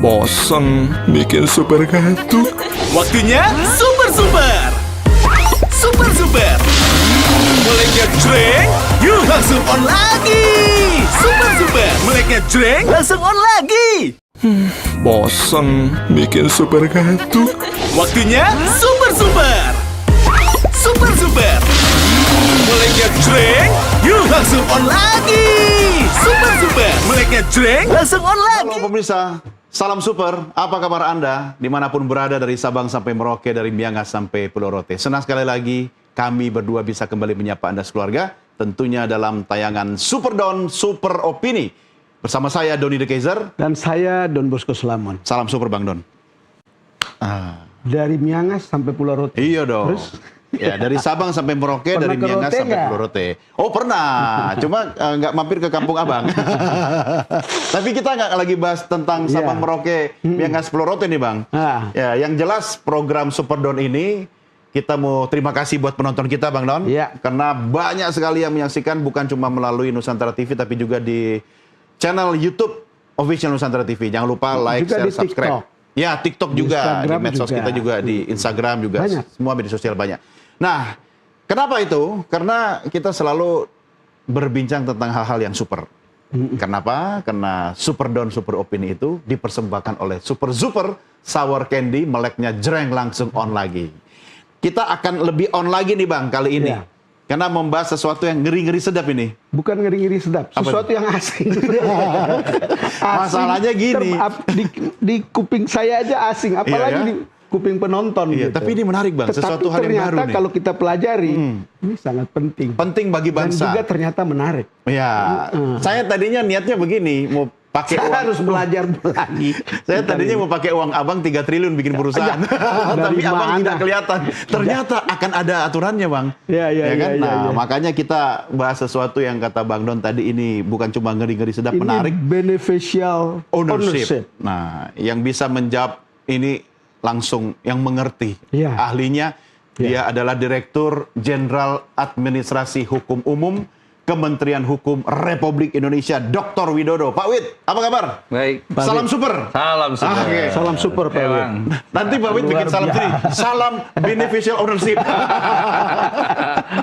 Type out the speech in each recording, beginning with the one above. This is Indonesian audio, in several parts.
Bosen bikin super gaduh. Waktunya super. Super. Meleknya jreng, yuk langsung on lagi. Super. Meleknya jreng, langsung on lagi. Bosen bikin super gaduh. Waktunya super. Super. Meleknya jreng, yuk langsung on lagi. Super. Meleknya jreng, langsung on lagi. Halo pemirsa, salam super. Apa kabar Anda? Dimanapun berada dari Sabang sampai Merauke, dari Miangas sampai Pulau Rote. Senang sekali lagi kami berdua bisa kembali menyapa Anda sekeluarga. Tentunya dalam tayangan Super Don, Super Opini. Bersama saya Doni De Kaiser. Dan saya Don Bosco Selamon. Salam super Bang Don. Dari Miangas sampai Pulau Rote. Iya dong. Terus? Ya, dari Sabang sampai Merauke, Pernah dari ke Miangas Rote sampai nggak? Pulau Rote. Oh pernah, cuma nggak mampir ke Kampung Abang. Tapi kita nggak lagi bahas tentang Iya. Sabang, Merauke, Miangas, Pulau Rote nih Bang. Ah. Ya, yang jelas program Super Don ini kita mau terima kasih buat penonton kita Bang Don. Iya. Karena banyak sekali yang menyaksikan bukan cuma melalui Nusantara TV tapi juga di channel YouTube Official Nusantara TV. Jangan lupa like, Juga share, di subscribe. TikTok. Ya, TikTok Di juga, di Instagram medsos juga. kita juga, di Instagram juga. Banyak. Semua media sosial banyak. Nah, kenapa itu? Karena kita selalu berbincang tentang hal-hal yang super. Kenapa? Karena Super Don Super Opini itu dipersembahkan oleh Super Sour Candy, meleknya jreng langsung on lagi. Kita akan lebih on lagi nih Bang kali ini. Iya. Karena membahas sesuatu yang ngeri-ngeri sedap ini. Bukan ngeri-ngeri sedap, Apa sesuatu yang asing. Masalahnya gini. Di kuping saya aja asing, apalagi Iya, ya? di kuping penonton. Iya, gitu. tapi ini menarik Bang, Tetapi sesuatu hal yang baru ternyata nih. kalau kita pelajari, ini sangat penting. Penting bagi Dan bangsa. juga ternyata menarik. Ya, saya tadinya niatnya begini, mau pakai Saya uang. harus belajar lagi. Saya tadinya mau pakai uang abang 3 triliun bikin perusahaan. Tapi Dari abang mana? tidak kelihatan. Ternyata akan ada aturannya bang. Iya, kan? iya, Nah, iya. makanya kita bahas sesuatu yang kata Bang Don tadi ini bukan cuma ngeri-ngeri sedap, Ini menarik. beneficial Ownership. Nah, yang bisa menjawab ini langsung yang mengerti. Iya. Ahlinya, dia adalah Direktur Jenderal Administrasi Hukum Umum Kementerian Hukum Republik Indonesia, Dr. Widodo. Pak Wid, apa kabar? Baik. Salam super. Salam super. Oke. Salam super Pak Wid. Emang. Nanti Pak Wid bikin salam sendiri. Salam beneficial ownership.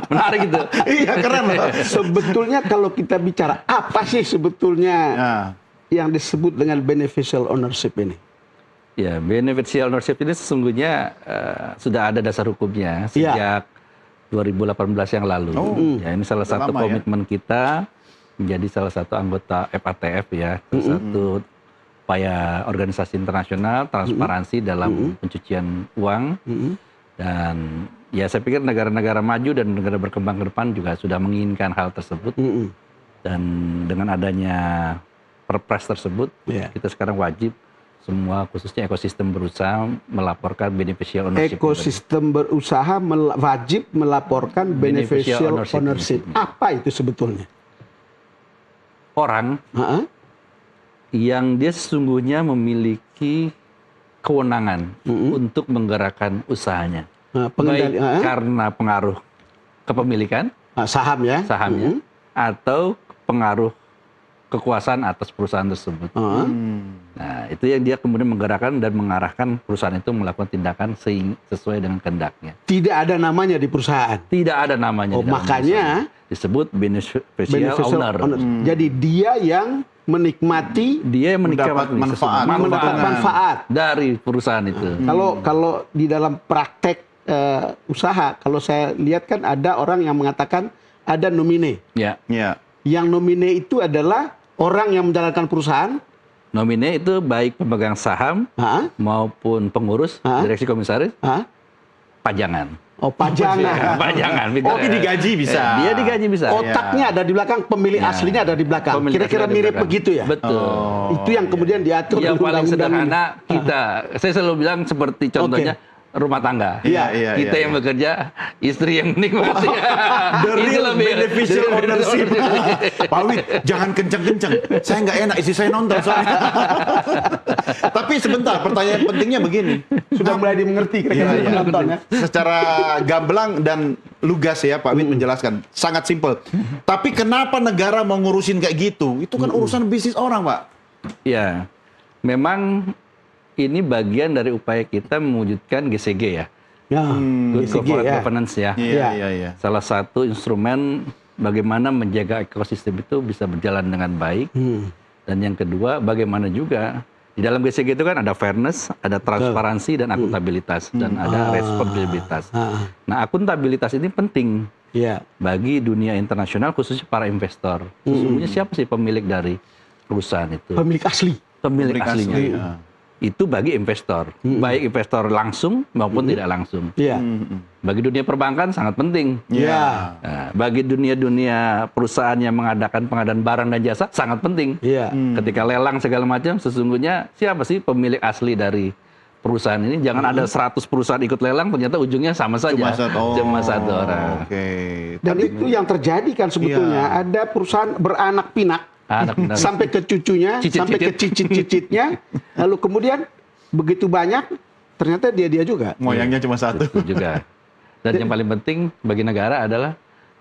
Menarik itu. Iya, keren loh. Sebetulnya kalau kita bicara apa sih sebetulnya Nah, yang disebut dengan beneficial ownership ini? Ya, beneficial ownership ini sesungguhnya sudah ada dasar hukumnya sejak 2018 yang lalu. Ya, ini salah Udah satu lama ya. komitmen kita menjadi salah satu anggota FATF ya, salah satu upaya organisasi internasional transparansi dalam pencucian uang. Dan ya saya pikir negara-negara maju dan negara berkembang ke depan juga sudah menginginkan hal tersebut. Dan dengan adanya perpres tersebut, Iya. kita sekarang wajib semua khususnya ekosistem berusaha melaporkan beneficial ownership. Ekosistem berusaha wajib melaporkan beneficial Beneficial ownership. ownership. Apa itu sebetulnya? Orang Heeh. yang dia sesungguhnya memiliki kewenangan untuk menggerakkan usahanya. Nah, Baik pengendali karena pengaruh kepemilikan saham ya. sahamnya atau pengaruh kekuasaan atas perusahaan tersebut. Heeh. Nah, itu yang dia kemudian menggerakkan dan mengarahkan perusahaan itu melakukan tindakan sesuai dengan kehendaknya. Tidak ada namanya di perusahaan. Tidak ada namanya. Oh, di dalam makanya perusahaan. Disebut beneficial Beneficial owner. owner. Jadi dia yang menikmati Dia yang menikmati Mendapat manfaat. mendapat manfaat. dari perusahaan itu. Kalau di dalam praktek usaha, kalau saya lihat kan ada orang yang mengatakan ada nomine. Ya, ya. Yang nomine itu adalah orang yang menjalankan perusahaan. nomine itu baik pemegang saham Hah? maupun pengurus, Hah? direksi komisaris, Hah? pajangan. Oh, pajangan. Pajangan. Oh, tapi digaji bisa. Dia digaji bisa. Otaknya ada di belakang, pemilik Ya. aslinya ada di belakang. Pemilik Kira-kira asli ada di mirip belakang. begitu ya? Betul. Itu yang kemudian diatur Yang oleh paling undang-undang ini. sederhana kita, saya selalu bilang seperti contohnya rumah tangga. Iya, iya, Kita iya, yang bekerja, istri yang menikmati. The real beneficial ownership. Pak Wid, jangan kencang-kencang. Saya nggak enak, istri saya nonton soalnya. Tapi sebentar, pertanyaan pentingnya begini. Sudah mulai dimengerti kira-kira penontonnya. Secara gamblang dan lugas ya Pak Wid menjelaskan. Sangat simpel. Tapi kenapa negara mau ngurusin kayak gitu? Itu kan urusan bisnis orang Pak. Ya, memang ini bagian dari upaya kita mewujudkan GCG ya. Ya, Good GCG Corporate ya. Governance ya. Iya. Salah satu instrumen bagaimana menjaga ekosistem itu bisa berjalan dengan baik. Dan yang kedua, bagaimana juga di dalam GCG itu kan ada fairness, ada transparansi dan akuntabilitas dan ada responsibilitas. Nah, akuntabilitas ini penting Iya. bagi dunia internasional khususnya para investor. Sesungguhnya siapa sih pemilik dari perusahaan itu? Pemilik asli. Pemilik Pemilik aslinya. asli, Itu bagi investor, baik investor langsung maupun tidak langsung. Iya. Bagi dunia perbankan sangat penting. Iya. Nah, bagi dunia perusahaan yang mengadakan pengadaan barang dan jasa sangat penting. Iya. Ketika lelang segala macam, sesungguhnya siapa sih pemilik asli dari perusahaan ini? Jangan ada 100 perusahaan ikut lelang, ternyata ujungnya sama saja. Cuma satu orang. Oke. Dan itu yang terjadi kan sebetulnya. Ada perusahaan beranak pinak. Anak benar. Sampai ke cucunya, Cicit-cicit. sampai ke cicit-cicitnya, lalu kemudian begitu banyak, ternyata dia juga. Moyangnya cuma satu. Itu juga. Dan yang paling penting bagi negara adalah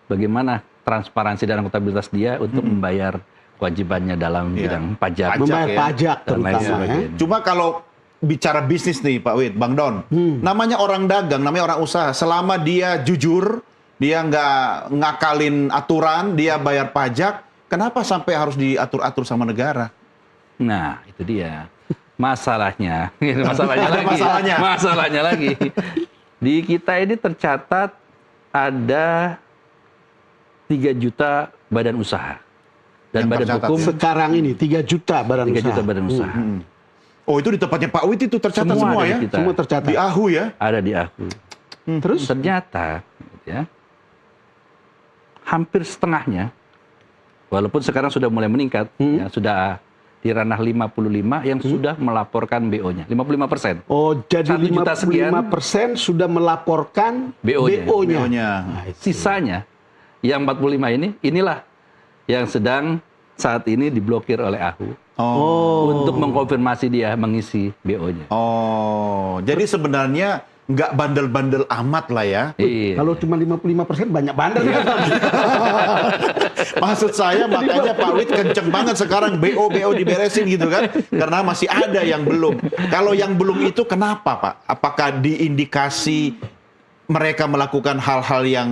bagaimana transparansi dan akuntabilitas dia untuk membayar kewajibannya dalam bidang pajak. Membayar ya. pajak Dan lain terutama ya. sebagainya. Cuma kalau bicara bisnis nih Pak Wid, Bang Don, namanya orang dagang, namanya orang usaha. Selama dia jujur, dia nggak ngakalin aturan, dia bayar pajak, kenapa sampai harus diatur-atur sama negara? Nah, itu dia. Masalahnya, masalahnya Ada lagi. masalahnya. Masalahnya lagi. Di kita ini tercatat ada 3 juta badan usaha. Dan Yang badan tercatat hukum Sekarang ini 3 juta badan 3 usaha. juta badan usaha. Oh, itu di tempatnya Pak Wid itu tercatat semua, ada di ya? kita. Semua tercatat. Di AHU ya? Ada di aku. Terus Ternyata ya, hampir setengahnya, walaupun sekarang sudah mulai meningkat, ya, sudah di ranah 55 yang sudah melaporkan BO-nya. 55%. oh jadi 1 juta sekian. 55% sudah melaporkan BO-nya. BO-nya. BO-nya. Nah, itu. Sisanya, yang 45 inilah yang sedang saat ini diblokir oleh AHU untuk mengkonfirmasi dia mengisi BO-nya. Oh, jadi sebenarnya nggak bandel-bandel amat lah ya. Iya. Kalau cuma 55% banyak bandel kan? Maksud saya makanya Pak Wid kenceng banget sekarang BO diberesin gitu kan. Karena masih ada yang belum. Kalau yang belum itu kenapa Pak? Apakah diindikasi mereka melakukan hal-hal yang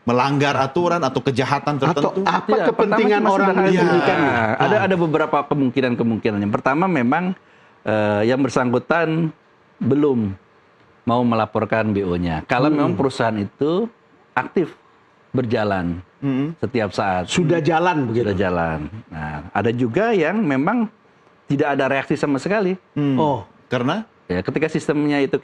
melanggar aturan atau kejahatan tertentu? Atau apa Tidak, kepentingan pertama cuma orang sederhana. diberikan? Ada beberapa kemungkinan. Yang pertama memang yang bersangkutan belum mau melaporkan BO-nya. Kalau memang perusahaan itu aktif berjalan setiap saat. Sudah jalan begitu. Sudah jalan. Nah, ada juga yang memang tidak ada reaksi sama sekali. Oh, Karena? Ya, ketika sistemnya itu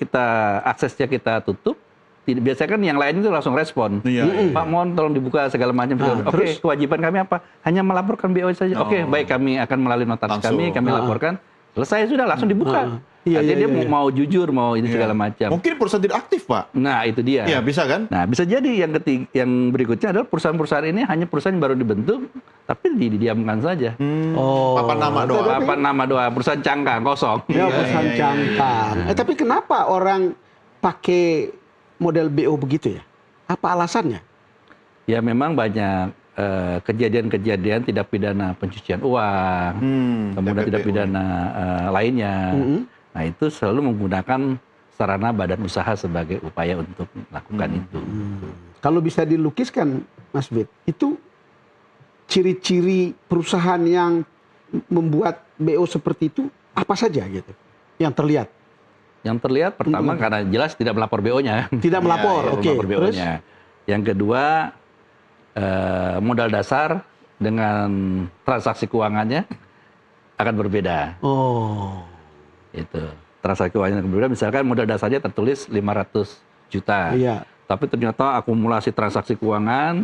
aksesnya kita tutup, biasanya kan yang lain itu langsung respon. Iya, Pak, mohon tolong dibuka segala macam. Oke, kewajiban kami apa? Hanya melaporkan BO saja. Oke, baik, kami akan melalui notaris kami laporkan. Selesai sudah langsung dibuka. Iya, Artinya iya, dia iya. mau jujur, mau ini segala macam. Mungkin perusahaan tidak aktif Pak. Nah, itu dia. Iya, bisa kan? Nah, bisa jadi yang berikutnya adalah perusahaan-perusahaan ini hanya perusahaan yang baru dibentuk, tapi didiamkan saja. oh. Papan nama doang. Apa nama doa perusahaan cangkang kosong. Ya, pesan iya. cangkang. Tapi kenapa orang pakai model BO begitu ya? Apa alasannya? Ya memang banyak kejadian-kejadian tidak pidana pencucian uang, kemudian tidak TPPU. pidana lainnya. Nah itu selalu menggunakan sarana badan usaha sebagai upaya untuk melakukan itu. Kalau bisa dilukiskan, Mas Bid, itu ciri-ciri perusahaan yang membuat BO seperti itu apa saja gitu? Yang terlihat? Yang terlihat pertama karena jelas tidak melapor BO-nya. Tidak melapor, iya, oke. Melapor Terus? BO-nya. Yang kedua modal dasar dengan transaksi keuangannya akan berbeda. Oh, Itu transaksi keuangan yang berbeda. Misalkan modal dasarnya tertulis 500 juta. iya. Tapi ternyata akumulasi transaksi keuangan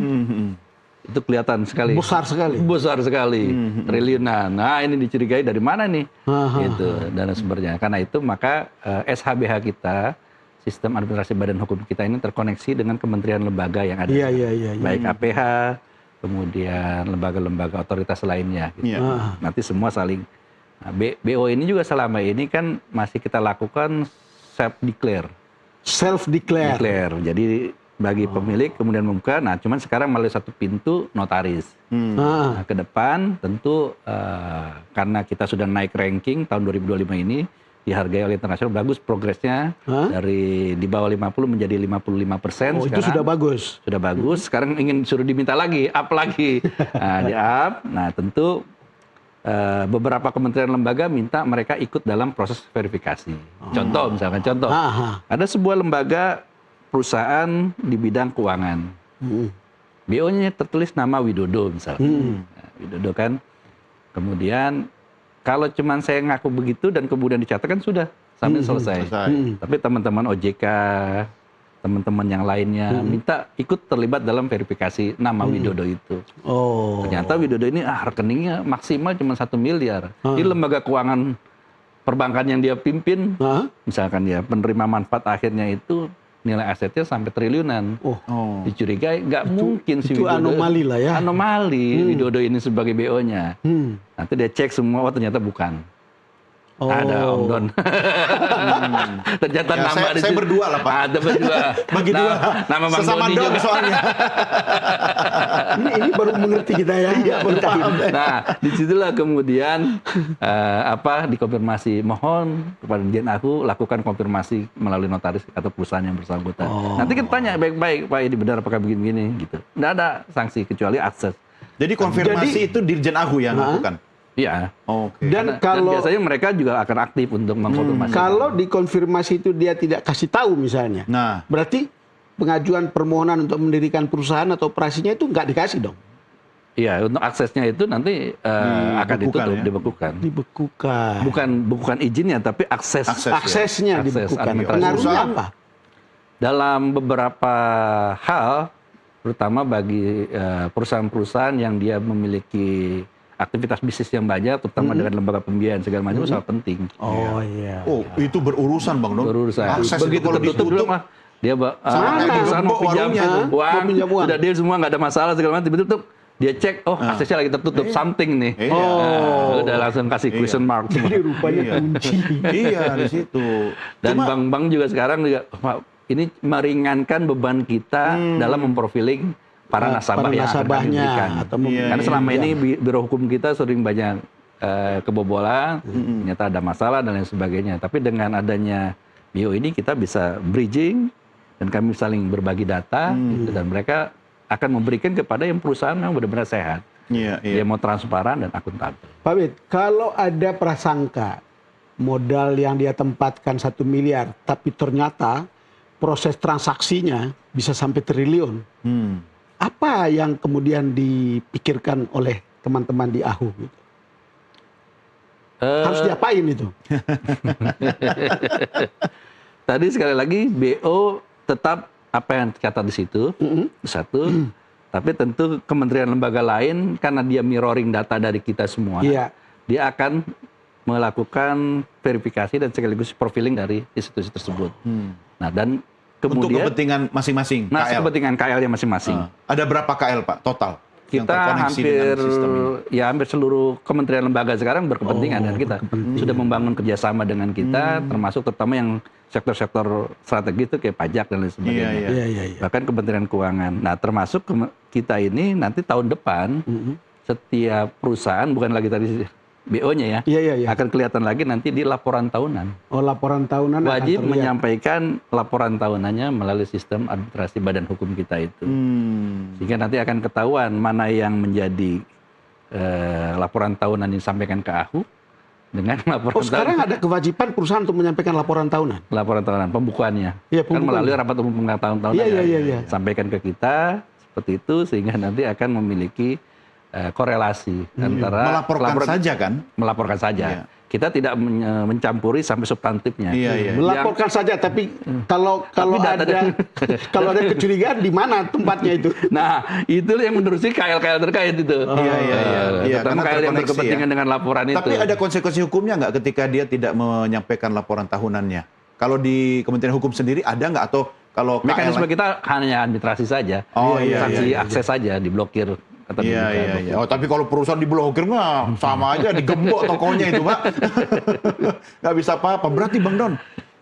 itu kelihatan sekali. Besar sekali. Besar sekali. Triliunan. Nah, ini dicurigai dari mana nih? Aha. Itu dan sumbernya. Karena itu maka SHBH kita, sistem administrasi badan hukum kita ini terkoneksi dengan kementerian lembaga yang ada. Iya, iya, iya. Baik APH, kemudian lembaga-lembaga otoritas lainnya. Gitu. Iya. Nanti semua saling. Nah, BO ini juga selama ini kan masih kita lakukan self declare. Self-declare. Jadi bagi pemilik kemudian membuka. Nah, cuman sekarang melalui satu pintu notaris. Ah, Nah, ke depan tentu karena kita sudah naik ranking tahun 2025 ini dihargai oleh internasional, bagus progresnya dari di bawah 50 menjadi 55%. Oh, itu sudah bagus. Sudah bagus. Sekarang ingin suruh diminta lagi, up lagi. Nah, di up. Nah, tentu beberapa kementerian lembaga minta mereka ikut dalam proses verifikasi. Contoh, misalkan contoh, ada sebuah lembaga perusahaan di bidang keuangan. BO-nya tertulis nama Widodo misalnya. Nah, Widodo kan. Kemudian kalau cuman saya ngaku begitu dan kemudian dicatat kan sudah sampai selesai. Tapi teman-teman OJK, teman-teman yang lainnya minta ikut terlibat dalam verifikasi nama Widodo itu. Oh. Ternyata Widodo ini rekeningnya maksimal cuma 1 miliar. Di lembaga keuangan perbankan yang dia pimpin, misalkan ya penerima manfaat akhirnya itu nilai asetnya sampai triliunan. Dicurigai nggak mungkin si itu Widodo. anomali lah ya. Anomali Widodo ini sebagai BO-nya. Nanti dia cek semua, ternyata bukan. Ada Om Don. Ternyata Ya, nama di saya situ. berdua lah, Pak. Ada berdua. Bagi dua. Nama Bang Sesama Doni Don juga. soalnya. Ini baru mengerti kita ya. Iya, baru paham. Nah, disitulah kemudian dikonfirmasi, mohon kepada Dirjen Aku lakukan konfirmasi melalui notaris atau perusahaan yang bersangkutan. Nanti kita tanya baik-baik, Pak ini benar apakah begini-begini gitu. Nggak ada sanksi kecuali akses. Jadi konfirmasi itu Dirjen Ahu yang lakukan. Iya. Oke. Dan Dan kalau biasanya mereka juga akan aktif untuk mengkonfirmasi. kalau dikonfirmasi itu dia tidak kasih tahu misalnya, Nah, berarti pengajuan permohonan untuk mendirikan perusahaan atau operasinya itu nggak dikasih dong. Iya, untuk aksesnya itu nanti akan Dibekukan ditutup, ya? dibekukan. Dibekukan. Bukan izinnya, tapi akses. Aksesnya Akses dibekukan. administrasi. Pengaruhnya Perusahaan. apa? Dalam beberapa hal, terutama bagi perusahaan-perusahaan yang dia memiliki aktivitas bisnis yang banyak, terutama dengan lembaga pembiayaan segala macam, sangat penting. Oh iya. oh itu berurusan Bang Don. Berurusan. Akses itu Begitu kalau tertutup dulu ditutup, mah dia Sama kayak di perusahaan mau gembok pinjam warungnya tuh. Mau uang, pinjam uang. udah dia semua nggak ada masalah segala macam, ditutup. Dia cek, aksesnya lagi tertutup, something nih. Iya. Nah, udah langsung kasih question mark. Jadi rupanya kunci. Iya di situ. Dan bank-bank juga sekarang juga ini meringankan beban kita dalam memprofiling para nasabah para yang akan kami nasabahnya berikan. atau Karena selama ini biro hukum kita sering banyak kebobolan, ternyata ada masalah dan lain sebagainya. Tapi dengan adanya BO ini kita bisa bridging dan kami saling berbagi data gitu, dan mereka akan memberikan kepada yang perusahaan yang benar-benar sehat. Iya, Dia mau transparan dan akuntabel. Pak Bit, kalau ada prasangka modal yang dia tempatkan 1 miliar, tapi ternyata proses transaksinya bisa sampai triliun. Apa yang kemudian dipikirkan oleh teman-teman di AHU? Gitu? Harus diapain itu? Tadi sekali lagi BO tetap apa yang tercatat di situ, satu. Tapi tentu kementerian lembaga lain karena dia mirroring data dari kita semua, Iya. dia akan melakukan verifikasi dan sekaligus profiling dari institusi tersebut. Nah dan Untuk kemudian, kepentingan masing-masing nah KL. kepentingan KL-nya masing-masing. Ada berapa KL Pak total? Yang Kita terkoneksi hampir dengan sistem ini? hampir seluruh kementerian lembaga sekarang berkepentingan dengan kita. Sudah membangun kerjasama dengan kita, termasuk terutama yang sektor-sektor strategis itu kayak pajak dan lain sebagainya. Iya. Iya, iya, iya. Bahkan Kementerian Keuangan. Nah, termasuk kita ini nanti tahun depan setiap perusahaan bukan lagi tadi BO-nya ya, Iya, iya, iya. akan kelihatan lagi nanti di laporan tahunan. Oh, laporan tahunan akan Wajib terlihat. menyampaikan laporan tahunannya melalui sistem administrasi badan hukum kita itu. Sehingga nanti akan ketahuan mana yang menjadi laporan tahunan yang disampaikan ke AHU dengan laporan Oh, sekarang ada kewajiban perusahaan untuk menyampaikan laporan tahunan. laporan tahunan pembukuannya. Iya, Kan pembukuan. melalui rapat umum pengetahuan tahunan. Iya, iya, kan? iya, iya. Sampaikan ke kita seperti itu sehingga nanti akan memiliki korelasi antara Melaporkan saja kan? melaporkan saja. Iya. Kita tidak mencampuri sampai substantifnya. Iya, iya. Melaporkan saja, tapi kalau data ada kalau ada kecurigaan di mana tempatnya itu? Nah, itu yang menerusi KL-KL terkait itu. Iya, iya, iya. Iya, Terutama karena KL yang terkoneksi berkepentingan ya. dengan laporan itu. Tapi ada konsekuensi hukumnya nggak ketika dia tidak menyampaikan laporan tahunannya? Kalau di Kementerian Hukum sendiri ada nggak, atau kalau Mekanisme KL? kita hanya administrasi saja. Oh, iya, Sanksi iya, iya. akses saja, diblokir. Atau Iya, dibuka, iya, blokir. iya. Oh, tapi kalau perusahaan diblokir mah sama aja, digembok tokonya itu, Pak. Nggak bisa apa-apa. Berarti Bang Don,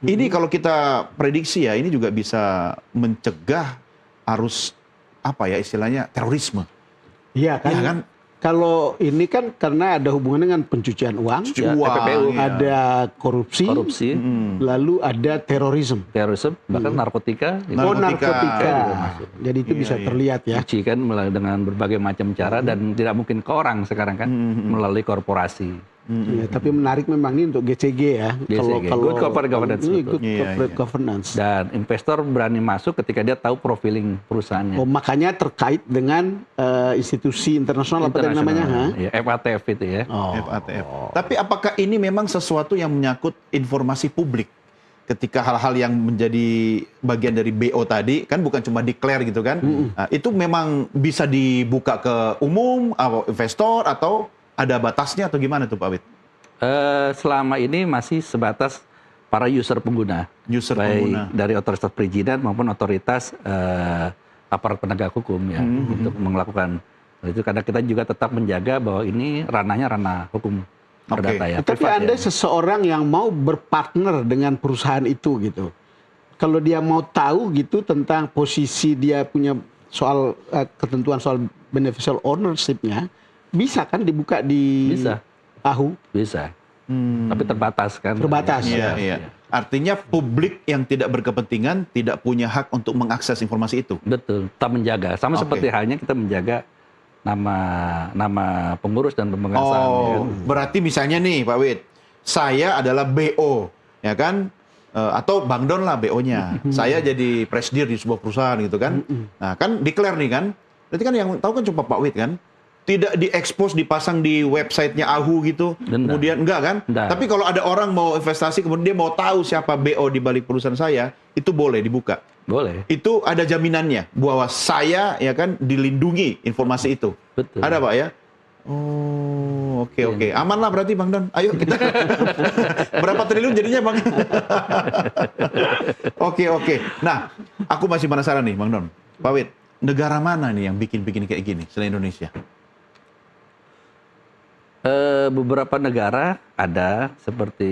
ini kalau kita prediksi ya, ini juga bisa mencegah arus apa ya istilahnya terorisme. Iya kan? Iya kan? Kalau ini kan karena ada hubungan dengan pencucian uang, Pencucian uang, TPPU. iya. ada korupsi, lalu ada terorisme. terorisme, bahkan narkotika, itu Oh, Narkotika. narkotika. Jadi itu bisa terlihat ya. dicuci kan dengan berbagai macam cara dan tidak mungkin ke orang sekarang kan melalui korporasi. Ya, tapi menarik memang ini untuk GCG ya. GCG. Good corporate governance, Ini betul. good Iya, corporate iya. governance. Dan investor berani masuk ketika dia tahu profiling perusahaannya. Oh, makanya terkait dengan institusi internasional apa tadi namanya? Ha? Ya, FATF itu ya. Oh. FATF. Tapi apakah ini memang sesuatu yang menyangkut informasi publik? Ketika hal-hal yang menjadi bagian dari BO tadi, kan bukan cuma declare gitu kan. Nah, itu memang bisa dibuka ke umum, atau investor, atau ada batasnya atau gimana tuh Pak Wid? Selama ini masih sebatas para user pengguna. User baik pengguna. dari otoritas perizinan maupun otoritas aparat penegak hukum ya untuk melakukan itu, karena kita juga tetap menjaga bahwa ini ranahnya ranah hukum perdata ya. Tapi privat Anda ya. seseorang yang mau berpartner dengan perusahaan itu gitu. Kalau dia mau tahu gitu tentang posisi dia punya soal ketentuan soal beneficial ownership-nya, bisa kan dibuka di Bisa. AHU? Bisa. Tapi terbatas kan. Terbatas. Iya, iya. Artinya publik yang tidak berkepentingan tidak punya hak untuk mengakses informasi itu. Betul, tetap menjaga. Sama Oke. seperti halnya kita menjaga nama pengurus dan pemegang saham. ya kan. Berarti misalnya nih Pak Wid, saya adalah BO, ya kan? Atau Bang Don lah BO-nya. Saya jadi presidir di sebuah perusahaan gitu kan. Nah, kan declare nih kan. Berarti kan yang tahu kan cuma Pak Wid kan. Tidak diekspos, dipasang di websitenya AHU gitu. Enggak. Kemudian enggak kan? Enggak. Tapi kalau ada orang mau investasi kemudian dia mau tahu siapa BO di balik perusahaan saya, itu boleh dibuka. Boleh. Itu ada jaminannya bahwa saya ya kan dilindungi informasi itu. Betul. Ada Pak ya? Oh, oke. Aman lah berarti Bang Don. Ayo kita. Berapa triliun jadinya Bang? Oke. Nah, aku masih penasaran nih Bang Don. Pak Wid, negara mana nih yang bikin kayak gini selain Indonesia? Beberapa negara ada seperti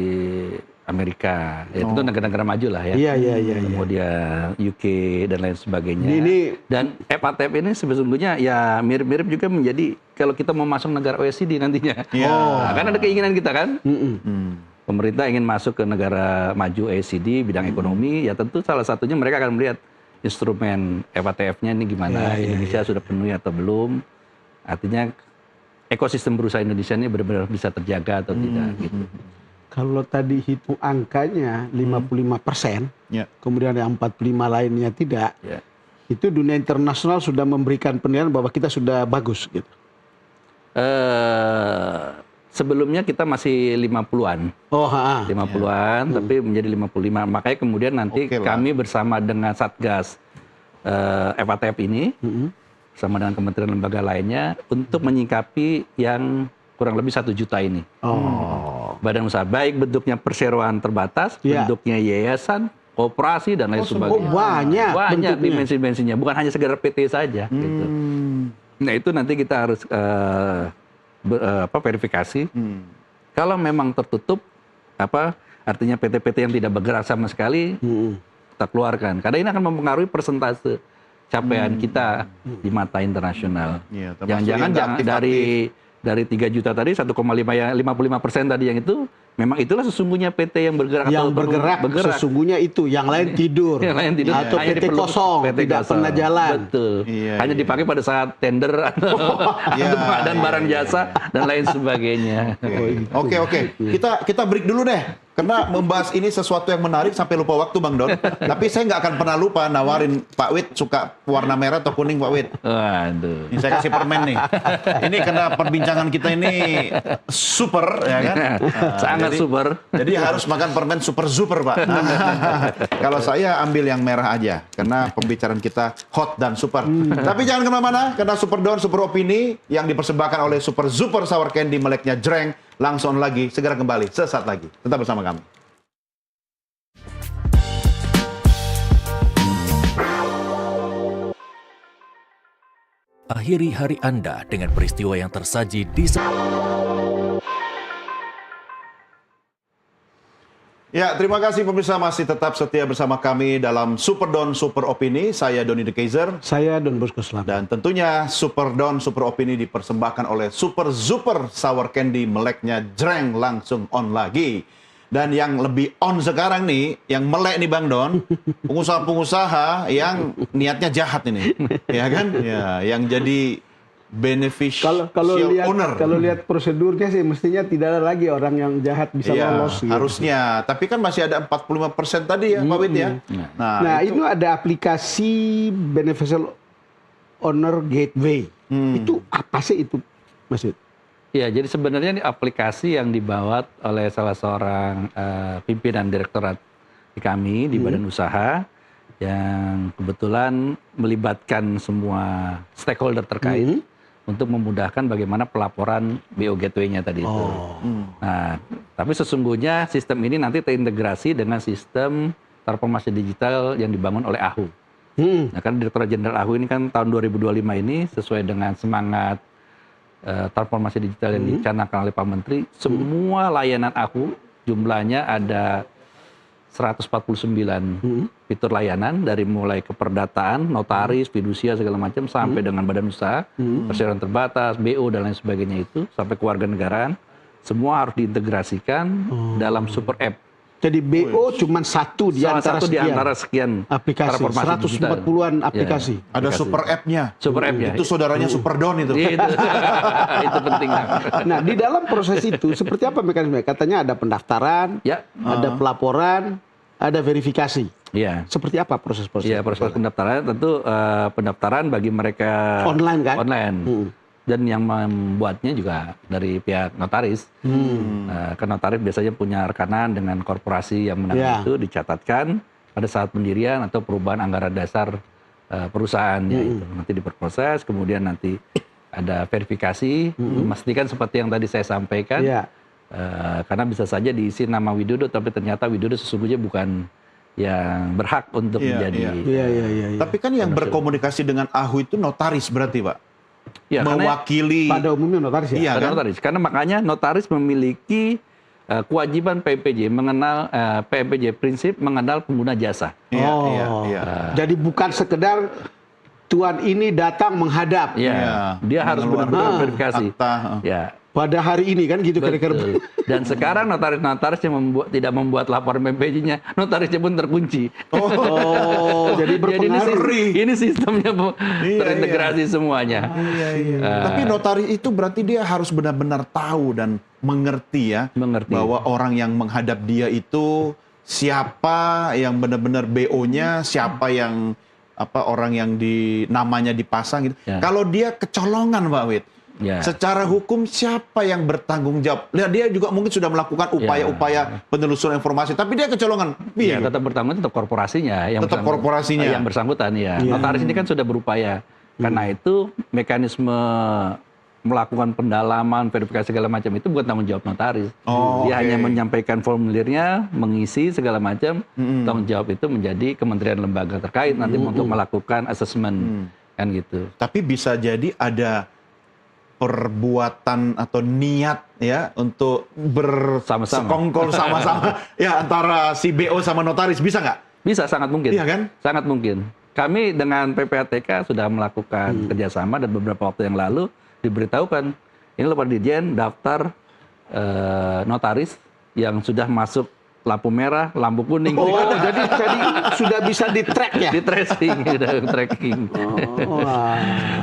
Amerika, ya, itu negara-negara maju lah ya. Iya. Kemudian UK dan lain sebagainya. Dan FATF ini sesungguhnya ya mirip-mirip juga menjadi kalau kita mau masuk negara OECD nantinya. Iya. Nah, kan ada keinginan kita kan. Pemerintah ingin masuk ke negara maju OECD bidang ekonomi, ya tentu salah satunya mereka akan melihat instrumen FATF-nya ini gimana, Indonesia sudah penuhi atau belum. Artinya ekosistem berusaha Indonesia ini benar-benar bisa terjaga atau tidak gitu. Kalau tadi hitung angkanya 55%, Ya. kemudian yang 45 lainnya tidak, Ya. itu dunia internasional sudah memberikan penilaian bahwa kita sudah bagus gitu. Sebelumnya kita masih 50-an. Oh, 50-an, tapi menjadi 55. Makanya kemudian nanti Oke lah. kami bersama dengan Satgas FATF ini, bersama dengan kementerian lembaga lainnya, untuk menyikapi yang kurang lebih 1 juta ini. Badan usaha, baik bentuknya perseroan terbatas, Iya. bentuknya yayasan, koperasi, dan lain sebagainya. banyak Banyak bentuknya. dimensi-dimensinya, bukan hanya sekedar PT saja. Gitu. Nah itu nanti kita harus verifikasi. Kalau memang tertutup, artinya PT-PT yang tidak bergerak sama sekali, kita keluarkan. Karena ini akan mempengaruhi persentase capaian kita di mata internasional. Iya, termasuk Jangan-jangan yang dari 3 juta tadi 1,55% tadi yang itu memang itulah sesungguhnya PT yang bergerak Yang atau perlu bergerak sesungguhnya itu, yang lain tidur. yang lain tidak. Atau Hanya PT diperlukan kosong, PT tidak kosong. pernah jalan. Betul. Iya, Hanya iya. dipakai pada saat tender atau untuk pengadaan barang jasa dan lain sebagainya. Oke. Kita break dulu deh. Karena membahas ini sesuatu yang menarik sampai lupa waktu Bang Don. Tapi saya nggak akan pernah lupa nawarin Pak Wid suka warna merah atau kuning Pak Wid. Waduh. Ini saya kasih permen nih. Ini karena perbincangan kita ini super ya kan. Sangat jadi- super. Jadi harus makan permen super Pak. Kalau saya ambil yang merah aja karena pembicaraan kita hot dan super. Tapi jangan kemana-mana karena Super Don Super Opini yang dipersembahkan oleh Super Sour Candy meleknya Jreng langsung lagi segera kembali sesaat lagi. Tetap bersama kami. Akhiri hari Anda dengan peristiwa yang tersaji di Ya, terima kasih pemirsa masih tetap setia bersama kami dalam Super Don Super Opini. Saya Doni The Kaiser. Saya Don Bosco Slamet. Dan tentunya Super Don Super Opini dipersembahkan oleh Super Super Sour Candy, meleknya jreng langsung on lagi. Dan yang lebih on sekarang nih, yang melek nih Bang Don, pengusaha-pengusaha yang niatnya jahat ini, ya kan? Ya, yang jadi beneficial owner. Kalau lihat prosedurnya sih mestinya tidak ada lagi orang yang jahat bisa Iya, lolos. Gitu. harusnya. Tapi kan masih ada 45% tadi ya, Pak Wid ya. Nah, itu ada aplikasi beneficial owner gateway. Itu apa sih itu, Mas Wid? Ya, jadi sebenarnya ini aplikasi yang dibawa oleh salah seorang pimpinan direktorat di kami di badan usaha yang kebetulan melibatkan semua stakeholder terkait untuk memudahkan bagaimana pelaporan BO Gateway-nya tadi itu. Nah, tapi sesungguhnya sistem ini nanti terintegrasi dengan sistem transformasi digital yang dibangun oleh AHU. Nah, kan Direktorat Jenderal AHU ini kan tahun 2025 ini sesuai dengan semangat transformasi digital yang dicanangkan oleh Pak Menteri, semua layanan AHU jumlahnya ada 149 fitur layanan dari mulai keperdataan, notaris, fidusia segala macam sampai dengan badan usaha, perseroan terbatas, BO dan lain sebagainya itu sampai kewarganegaraan semua harus diintegrasikan dalam super app. Jadi BO cuma satu di Salah antara satu di sekian antara sekian aplikasi, transformasi digital. 140-an aplikasi. Ya, Ada super app-nya. Super app-nya. Itu saudaranya Super Don itu. Itu penting. Nah, di dalam proses itu seperti apa mekanisme? Katanya ada pendaftaran, Ya. ada pelaporan, ada verifikasi. Iya. Seperti apa proses-proses? Iya, proses pendaftaran tentu pendaftaran bagi mereka Online, kan? Online. Dan yang membuatnya juga dari pihak notaris. Kan notaris biasanya punya rekanan dengan korporasi yang menangani itu dicatatkan pada saat pendirian atau perubahan anggaran dasar perusahaannya itu. Nanti diproses, kemudian nanti ada verifikasi, memastikan seperti yang tadi saya sampaikan. Iya. Karena bisa saja diisi nama Widodo, tapi ternyata Widodo sesungguhnya bukan yang berhak untuk menjadi. Iya. Tapi kan yang berkomunikasi dengan AHU itu notaris berarti, Pak? Ya, Mewakili. Pada umumnya notaris ya. Iya, Karena kan? notaris. Karena makanya notaris memiliki kewajiban PMPJ mengenal PMPJ prinsip mengenal pengguna jasa. Iya. Jadi bukan sekedar tuan ini datang menghadap Ya, dia harus Mengeluarkan benar-benar verifikasi. akta. Ya, pada hari ini kan gitu kira-kira. betul. Dan sekarang notaris-notaris yang tidak membuat laporan PMPJ-nya, notarisnya pun terkunci. Oh, jadi berpengaruh. ini sistemnya terintegrasi semuanya. Tapi notaris itu berarti dia harus benar-benar tahu dan mengerti ya. Mengerti. Bahwa orang yang menghadap dia itu siapa yang benar-benar BO-nya, siapa yang orang yang namanya dipasang gitu. Ya. Kalau dia kecolongan, Pak Wid, Ya. secara hukum siapa yang bertanggung jawab? Dia juga mungkin sudah melakukan upaya-upaya penelusuran informasi, tapi dia kecolongan. Ya, tetap bertanggung tetap korporasinya yang Tetap korporasinya. yang bersangkutan ya. Notaris ini kan sudah berupaya. Karena itu mekanisme melakukan pendalaman, verifikasi segala macam itu bukan tanggung jawab notaris. Dia hanya menyampaikan formulirnya, mengisi segala macam. Tanggung jawab itu menjadi kementerian lembaga terkait nanti untuk melakukan asesmen kan gitu. Tapi bisa jadi ada perbuatan atau niat ya untuk bersekongkol sama-sama ya antara si BO sama notaris, bisa nggak? Bisa, sangat mungkin. Iya kan? Sangat mungkin. Kami dengan PPATK sudah melakukan kerjasama dan beberapa waktu yang lalu diberitahukan ini loh Pak Dirjen daftar notaris yang sudah masuk lampu merah, lampu kuning. Oh, jadi sudah bisa di-track ya? Di tracing, udah tracking.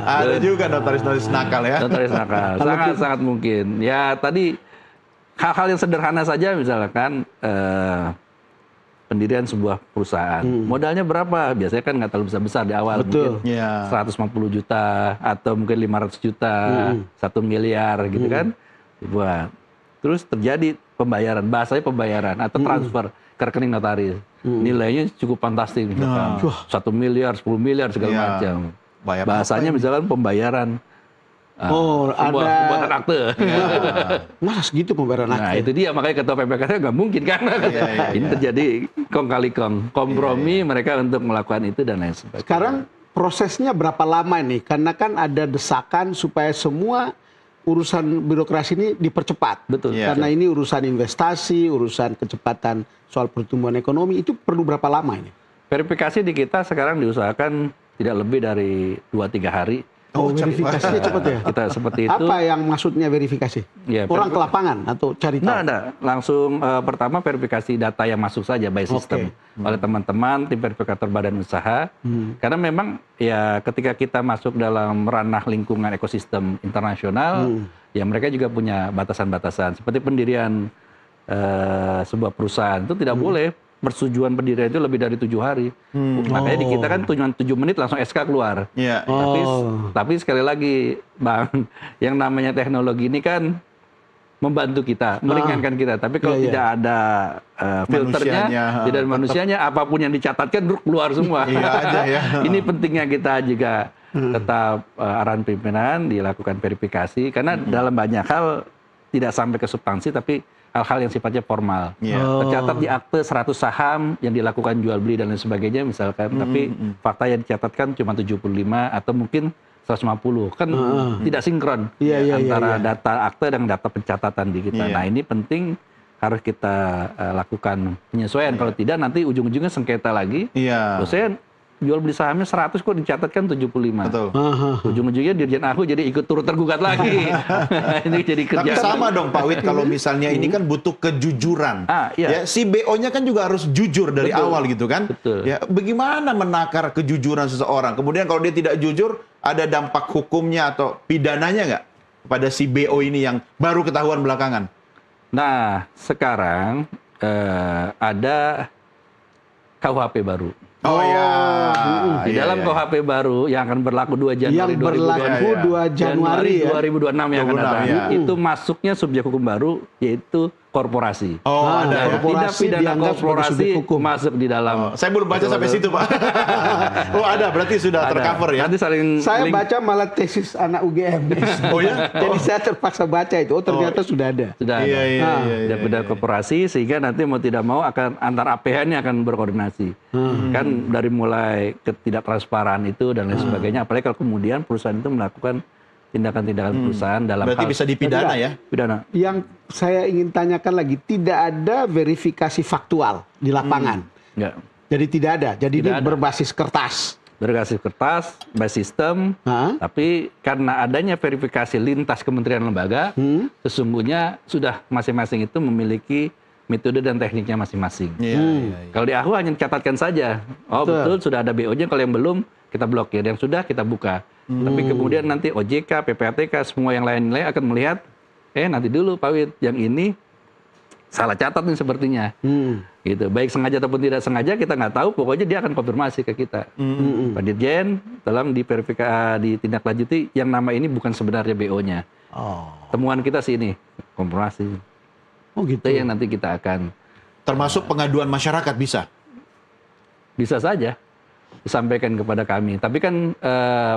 Ada juga notaris-notaris nakal ya. Notaris nakal, sangat mungkin. Ya tadi hal-hal yang sederhana saja misalkan pendirian sebuah perusahaan. Modalnya berapa? Biasanya kan nggak terlalu besar di awal. Betul. Mungkin Ya. 150 juta atau mungkin 500 juta, 1 miliar gitu kan. Dibuat. Terus terjadi pembayaran, bahasanya pembayaran atau transfer ke rekening notaris. Nilainya cukup fantastis misalkan. 1 miliar, 10 miliar segala Iya. macam. Bayar Bahasanya apa ini? misalkan pembayaran. Pembuatan akte. Masa segitu pembayaran Nah akte? itu dia makanya ketua PPK nggak mungkin kan. Ini terjadi kong kali kong. Kompromi mereka untuk melakukan itu dan lain sebagainya. Sekarang prosesnya berapa lama nih? Karena kan ada desakan supaya semua urusan birokrasi ini dipercepat. Betul. Iya. Karena ini urusan investasi, urusan kecepatan soal pertumbuhan ekonomi, itu perlu berapa lama ini? Verifikasi di kita sekarang diusahakan tidak lebih dari 2-3 hari. Oh, verifikasinya cepat ya? Kita seperti itu. Apa yang maksudnya verifikasi? Ya, Orang ke lapangan atau cari tahu? Nah, langsung pertama verifikasi data yang masuk saja by system oleh teman-teman tim verifikator badan usaha. Karena memang ya ketika kita masuk dalam ranah lingkungan ekosistem internasional, ya mereka juga punya batasan-batasan. Seperti pendirian sebuah perusahaan itu tidak boleh persetujuan pendirian itu lebih dari 7 hari. Makanya di kita kan 7 menit langsung SK keluar. Iya. Tapi sekali lagi, Bang, yang namanya teknologi ini kan membantu kita, meringankan kita. Tapi kalau tidak ada filternya, Manusianya, tidak ada manusianya, apapun yang dicatatkan keluar semua. Iya aja ya. Ini pentingnya kita juga tetap arahan pimpinan dilakukan verifikasi, karena dalam banyak hal tidak sampai ke substansi, tapi hal-hal yang sifatnya formal. Iya. Tercatat di akte 100 saham yang dilakukan jual beli dan lain sebagainya misalkan, tapi fakta yang dicatatkan cuma 75 atau mungkin 150. Kan tidak sinkron antara data akte dan data pencatatan di kita. Iya. Nah, ini penting harus kita lakukan penyesuaian. Kalau tidak nanti ujung-ujungnya sengketa lagi. Iya. Dosen jual beli sahamnya 100 kok dicatatkan 75. Betul. Ujung-ujungnya Dirjen Aku jadi ikut turut tergugat lagi. Ini jadi kerja. Tapi sama dong Pak Wid, kalau misalnya ini kan butuh kejujuran. Iya. Ya, si BO-nya kan juga harus jujur dari Betul. awal gitu kan. Betul. Ya, bagaimana menakar kejujuran seseorang? Kemudian kalau dia tidak jujur, ada dampak hukumnya atau pidananya nggak pada si BO ini yang baru ketahuan belakangan? Nah, sekarang ada KUHP baru. Oh ya. Di dalam KUHP baru yang akan berlaku 2 Januari Yang berlaku 2 Januari ya? 2026 yang akan 26, datang. ya. Itu masuknya subjek hukum baru, yaitu korporasi. Oh, ada ya. Tindak Korporasi pidana dianggap sebagai korporasi subjek hukum. masuk di dalam. Saya belum baca sampai situ, Pak. Oh, ada, berarti sudah Ada. tercover ya. Nanti saling Saya link. baca malah tesis anak UGM. Oh ya? Jadi saya terpaksa baca itu. Oh, ternyata sudah ada. Sudah Iya, ada. iya, iya, Tindak pidana korporasi, sehingga nanti mau tidak mau akan antar APH ini akan berkoordinasi. Kan dari mulai ketidaktransparan itu dan lain sebagainya. Apalagi kalau kemudian perusahaan itu melakukan tindakan-tindakan perusahaan dalam Berarti hal bisa dipidana ya? pidana. Yang saya ingin tanyakan lagi, tidak ada verifikasi faktual di lapangan. Enggak. Jadi tidak ada. Jadi Tidak ini ada. berbasis kertas. Berbasis kertas, by system, Hah? tapi karena adanya verifikasi lintas kementerian lembaga, sesungguhnya sudah masing-masing itu memiliki metode dan tekniknya masing-masing. Iya, iya. Kalau di AHU hanya catatkan saja, oh betul sudah ada BO-nya, kalau yang belum kita blokir, yang sudah kita buka. Tapi kemudian nanti OJK, PPATK, semua yang lain-lain akan melihat, nanti dulu Pak Wid, yang ini salah catat nih sepertinya. Gitu. Baik sengaja ataupun tidak sengaja kita nggak tahu, pokoknya dia akan konfirmasi ke kita. Pak Dirjen, tolong diverifikasi, ditindaklanjuti yang nama ini bukan sebenarnya BO-nya. Temuan kita sih ini, konfirmasi. Oh gitu. Itu yang nanti kita akan Termasuk pengaduan masyarakat bisa? bisa saja disampaikan kepada kami. Tapi kan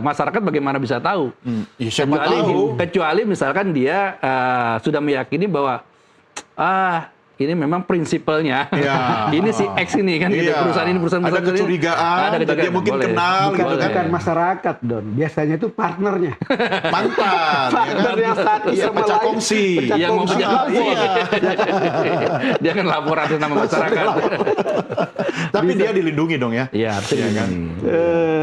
masyarakat bagaimana bisa tahu? Ya, siapa tahu. Kecuali misalkan dia sudah meyakini bahwa ini memang prinsipalnya. Iya. Ini si X ini kan gitu. Iya. Perusahaan ini perusahaan Ada ini. kecurigaan, dan dia mungkin Boleh. kenal Bukan, gitu kan. bukan masyarakat, Don. Biasanya itu partnernya. Mantan, ya Partner kan? yang satu Iya, sama pecah lain. kongsi. Pecah Yang mau kongsi. punya lapor. Iya. Dia kan lapor atas nama masyarakat. Tapi dia dilindungi dong ya. Iya, betul kan.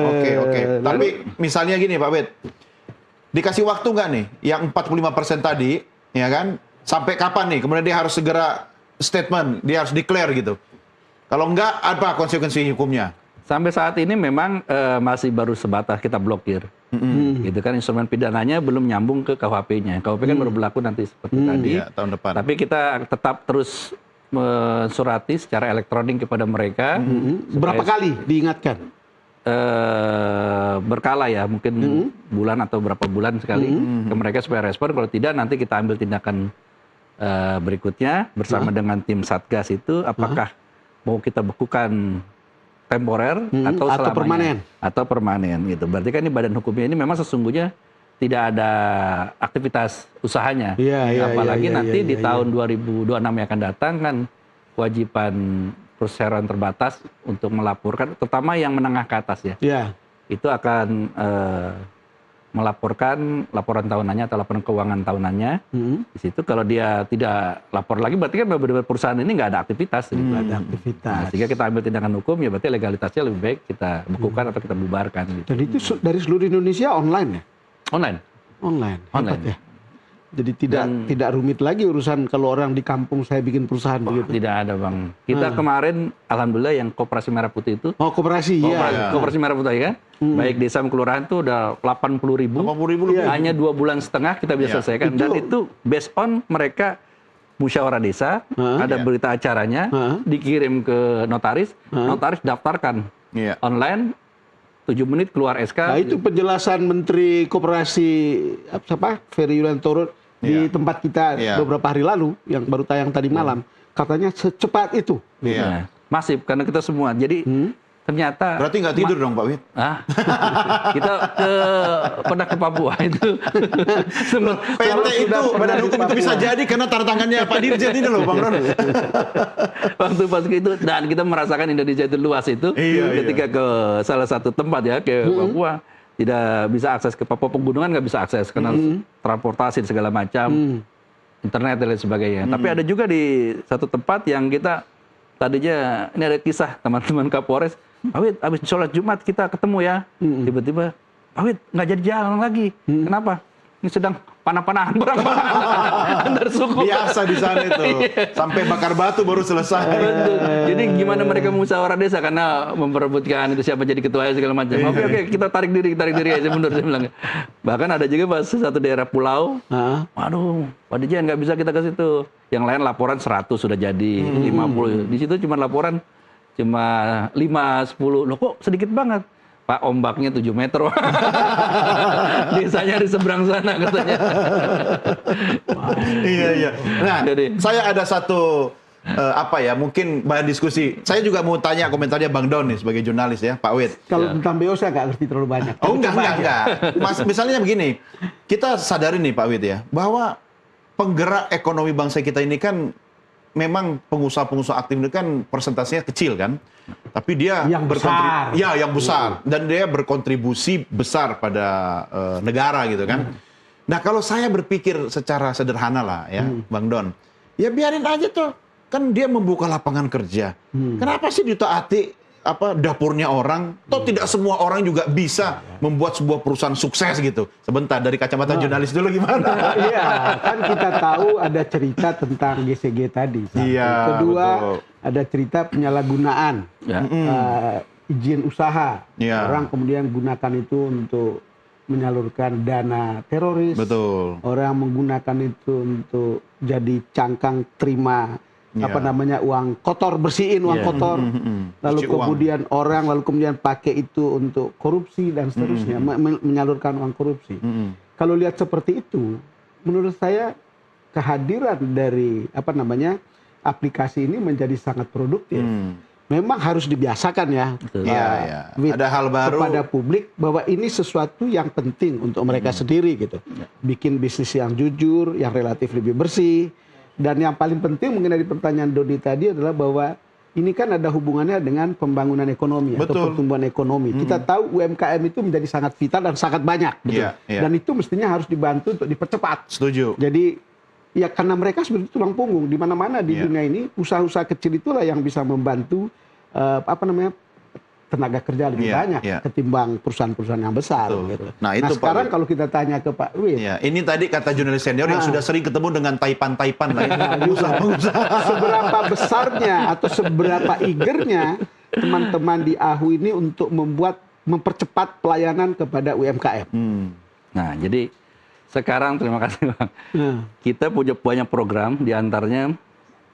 Oke, oke. Tapi misalnya gini Pak Wid, dikasih waktu nggak nih yang 45% tadi, ya kan? Sampai kapan nih? Kemudian dia harus segera statement, dia harus declare gitu. Kalau enggak, apa konsekuensi hukumnya? Sampai saat ini memang masih baru sebatas kita blokir. Gitu kan, instrumen pidananya belum nyambung ke KUHP-nya. KUHP kan baru berlaku nanti seperti tadi. Iya, tahun depan. Tapi kita tetap terus mensurati secara elektronik kepada mereka. Berapa kali diingatkan? Berkala ya, mungkin bulan atau berapa bulan sekali ke mereka supaya respon. Kalau tidak nanti kita ambil tindakan berikutnya bersama dengan tim Satgas itu, apakah mau kita bekukan temporer atau atau selamanya, permanen. atau permanen gitu. Berarti kan ini badan hukumnya ini memang sesungguhnya tidak ada aktivitas usahanya. Iya, Apalagi iya, nanti iya, di iya. tahun 2026 yang akan datang kan kewajiban perseroan terbatas untuk melaporkan, terutama yang menengah ke atas ya. Ya. Itu akan melaporkan laporan tahunannya atau laporan keuangan tahunannya. Di situ kalau dia tidak lapor lagi, berarti kan benar-benar perusahaan ini nggak ada aktivitas. Gitu. Ada Nah, aktivitas. sehingga kita ambil tindakan hukum, ya berarti legalitasnya lebih baik kita bekukan atau kita bubarkan. Gitu. Dan itu dari seluruh Indonesia online ya? Online. Online. Online. Hebat ya. Jadi tidak rumit lagi urusan kalau orang di kampung saya bikin perusahaan begitu. Tidak ada Bang. Kita kemarin, alhamdulillah yang Koperasi Merah Putih itu, Oh, koperasi ya. Koperasi Merah Putih kan, baik desa maupun kelurahan itu udah 80.000. 80.000 lebih. Hanya 2 bulan setengah kita bisa selesaikan. Dan itu based on mereka musyawarah desa, ada berita acaranya, dikirim ke notaris, notaris daftarkan Iya. online, 7 menit keluar SK. Nah, itu penjelasan Menteri Koperasi apa? Ferry Yuliantoro di tempat kita Iya. beberapa hari lalu yang baru tayang tadi malam. Katanya secepat itu. Iya. Masif karena kita semua. Jadi ternyata Berarti nggak tidur dong Pak Wid? kita pernah ke Papua itu. PT itu, badan hukum itu bisa jadi karena tanda tangannya Pak Dirjen ini loh Bang Ron. Waktu pas itu, dan kita merasakan Indonesia itu luas itu, ketika ke salah satu tempat ya, ke Papua, tidak bisa akses ke Papua, pegunungan nggak bisa akses karena transportasi segala macam, internet dan lain sebagainya. Tapi ada juga di satu tempat yang kita tadinya, ini ada kisah teman-teman Kapolres, Awit, habis sholat Jumat kita ketemu ya, tiba-tiba, Awit nggak jadi jalan lagi, kenapa? Ini sedang panah-panahan perang antar suku. Biasa di sana itu. Sampai bakar batu baru selesai. Betul. Jadi gimana mereka musyawarah desa karena memperebutkan itu siapa jadi ketuanya segala macam. Oke, kita tarik diri aja mundur, saya bilang. Bahkan ada juga pas satu daerah pulau, waduh, Pak Dirjen nggak bisa kita ke situ. Yang lain laporan 100 sudah jadi, 50. Di situ cuma laporan cuma 5, 10. Loh kok sedikit banget? Pak, ombaknya 7 meter. Desanya di seberang sana katanya. Iya. Nah, Jadi- saya ada satu mungkin bahan diskusi. Saya juga mau tanya komentarnya Bang Don nih sebagai jurnalis ya, Pak Wid. Kalau tentang BO saya nggak ngerti terlalu banyak. Oh Tapi coba aja. enggak. Mas, misalnya begini, kita sadarin nih Pak Wid ya, bahwa penggerak ekonomi bangsa kita ini kan memang pengusaha-pengusaha aktif ini kan persentasenya kecil kan, tapi dia Yang besar. Ya, yang besar, dan dia berkontribusi besar pada negara gitu kan. Nah kalau saya berpikir secara sederhana lah ya, Bang Don, ya biarin aja tuh, kan dia membuka lapangan kerja. Kenapa sih ditaati dapurnya orang? Toh tidak semua orang juga bisa membuat sebuah perusahaan sukses gitu. Sebentar, dari kacamata jurnalis dulu gimana? Iya, kan kita tahu ada cerita tentang GCG tadi. Satu. Iya, Kedua, betul. ada cerita penyalahgunaan Ya. izin usaha. Iya. Orang kemudian gunakan itu untuk menyalurkan dana teroris. Betul. Orang menggunakan itu untuk jadi cangkang terima Iya. uang kotor, bersihin uang Iya. kotor. Lalu Cuci uang. kemudian kemudian pakai itu untuk korupsi dan seterusnya, menyalurkan uang korupsi. Kalau lihat seperti itu, menurut saya kehadiran dari aplikasi ini menjadi sangat produktif. Memang harus dibiasakan ya, Betul. Pak Iya. Wid, Ada hal baru. kepada publik bahwa ini sesuatu yang penting untuk mereka sendiri gitu. Bikin bisnis yang jujur, yang relatif lebih bersih. Dan yang paling penting mungkin dari pertanyaan Dodi tadi adalah bahwa ini kan ada hubungannya dengan pembangunan ekonomi atau Betul. pertumbuhan ekonomi. Kita tahu UMKM itu menjadi sangat vital dan sangat banyak. Iya, iya. Dan itu mestinya harus dibantu untuk dipercepat. Setuju. Jadi ya karena mereka sebenarnya tulang punggung di mana-mana di Iya. dunia ini, usaha-usaha kecil itulah yang bisa membantu tenaga kerja lebih Iya, banyak iya. ketimbang perusahaan-perusahaan yang besar. Betul. Gitu. Nah, itu, Pak sekarang Wid. kalau kita tanya ke Pak Wid, Ya, ini tadi kata jurnalis senior yang sudah sering ketemu dengan taipan-taipan lah ya. seberapa besarnya atau seberapa eagernya teman-teman di AHU ini untuk mempercepat pelayanan kepada UMKM. Nah, jadi sekarang terima kasih Bang. Nah. Kita punya banyak program, diantaranya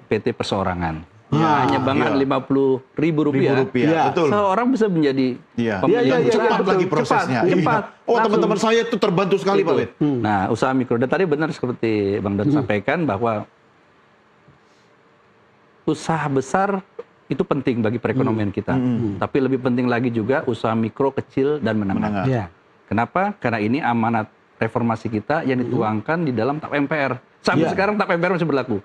PT Perseorangan. Hanya banget iya. Rp50.000. Iya. Betul. Seorang bisa menjadi Iya. pemilik Iya, iya, usaha. Cepat betul. lagi prosesnya. Cepat, Iya. cepat. Oh, Langsung. teman-teman saya itu terbantu sekali, Pak Wid. Nah, usaha mikro. Dan tadi benar seperti Bang Don sampaikan bahwa usaha besar itu penting bagi perekonomian kita. Tapi lebih penting lagi juga usaha mikro, kecil, dan menengah. Ya. Kenapa? Karena ini amanat reformasi kita yang dituangkan di dalam TAP MPR. Sampai Iya. sekarang TAP MPR masih berlaku.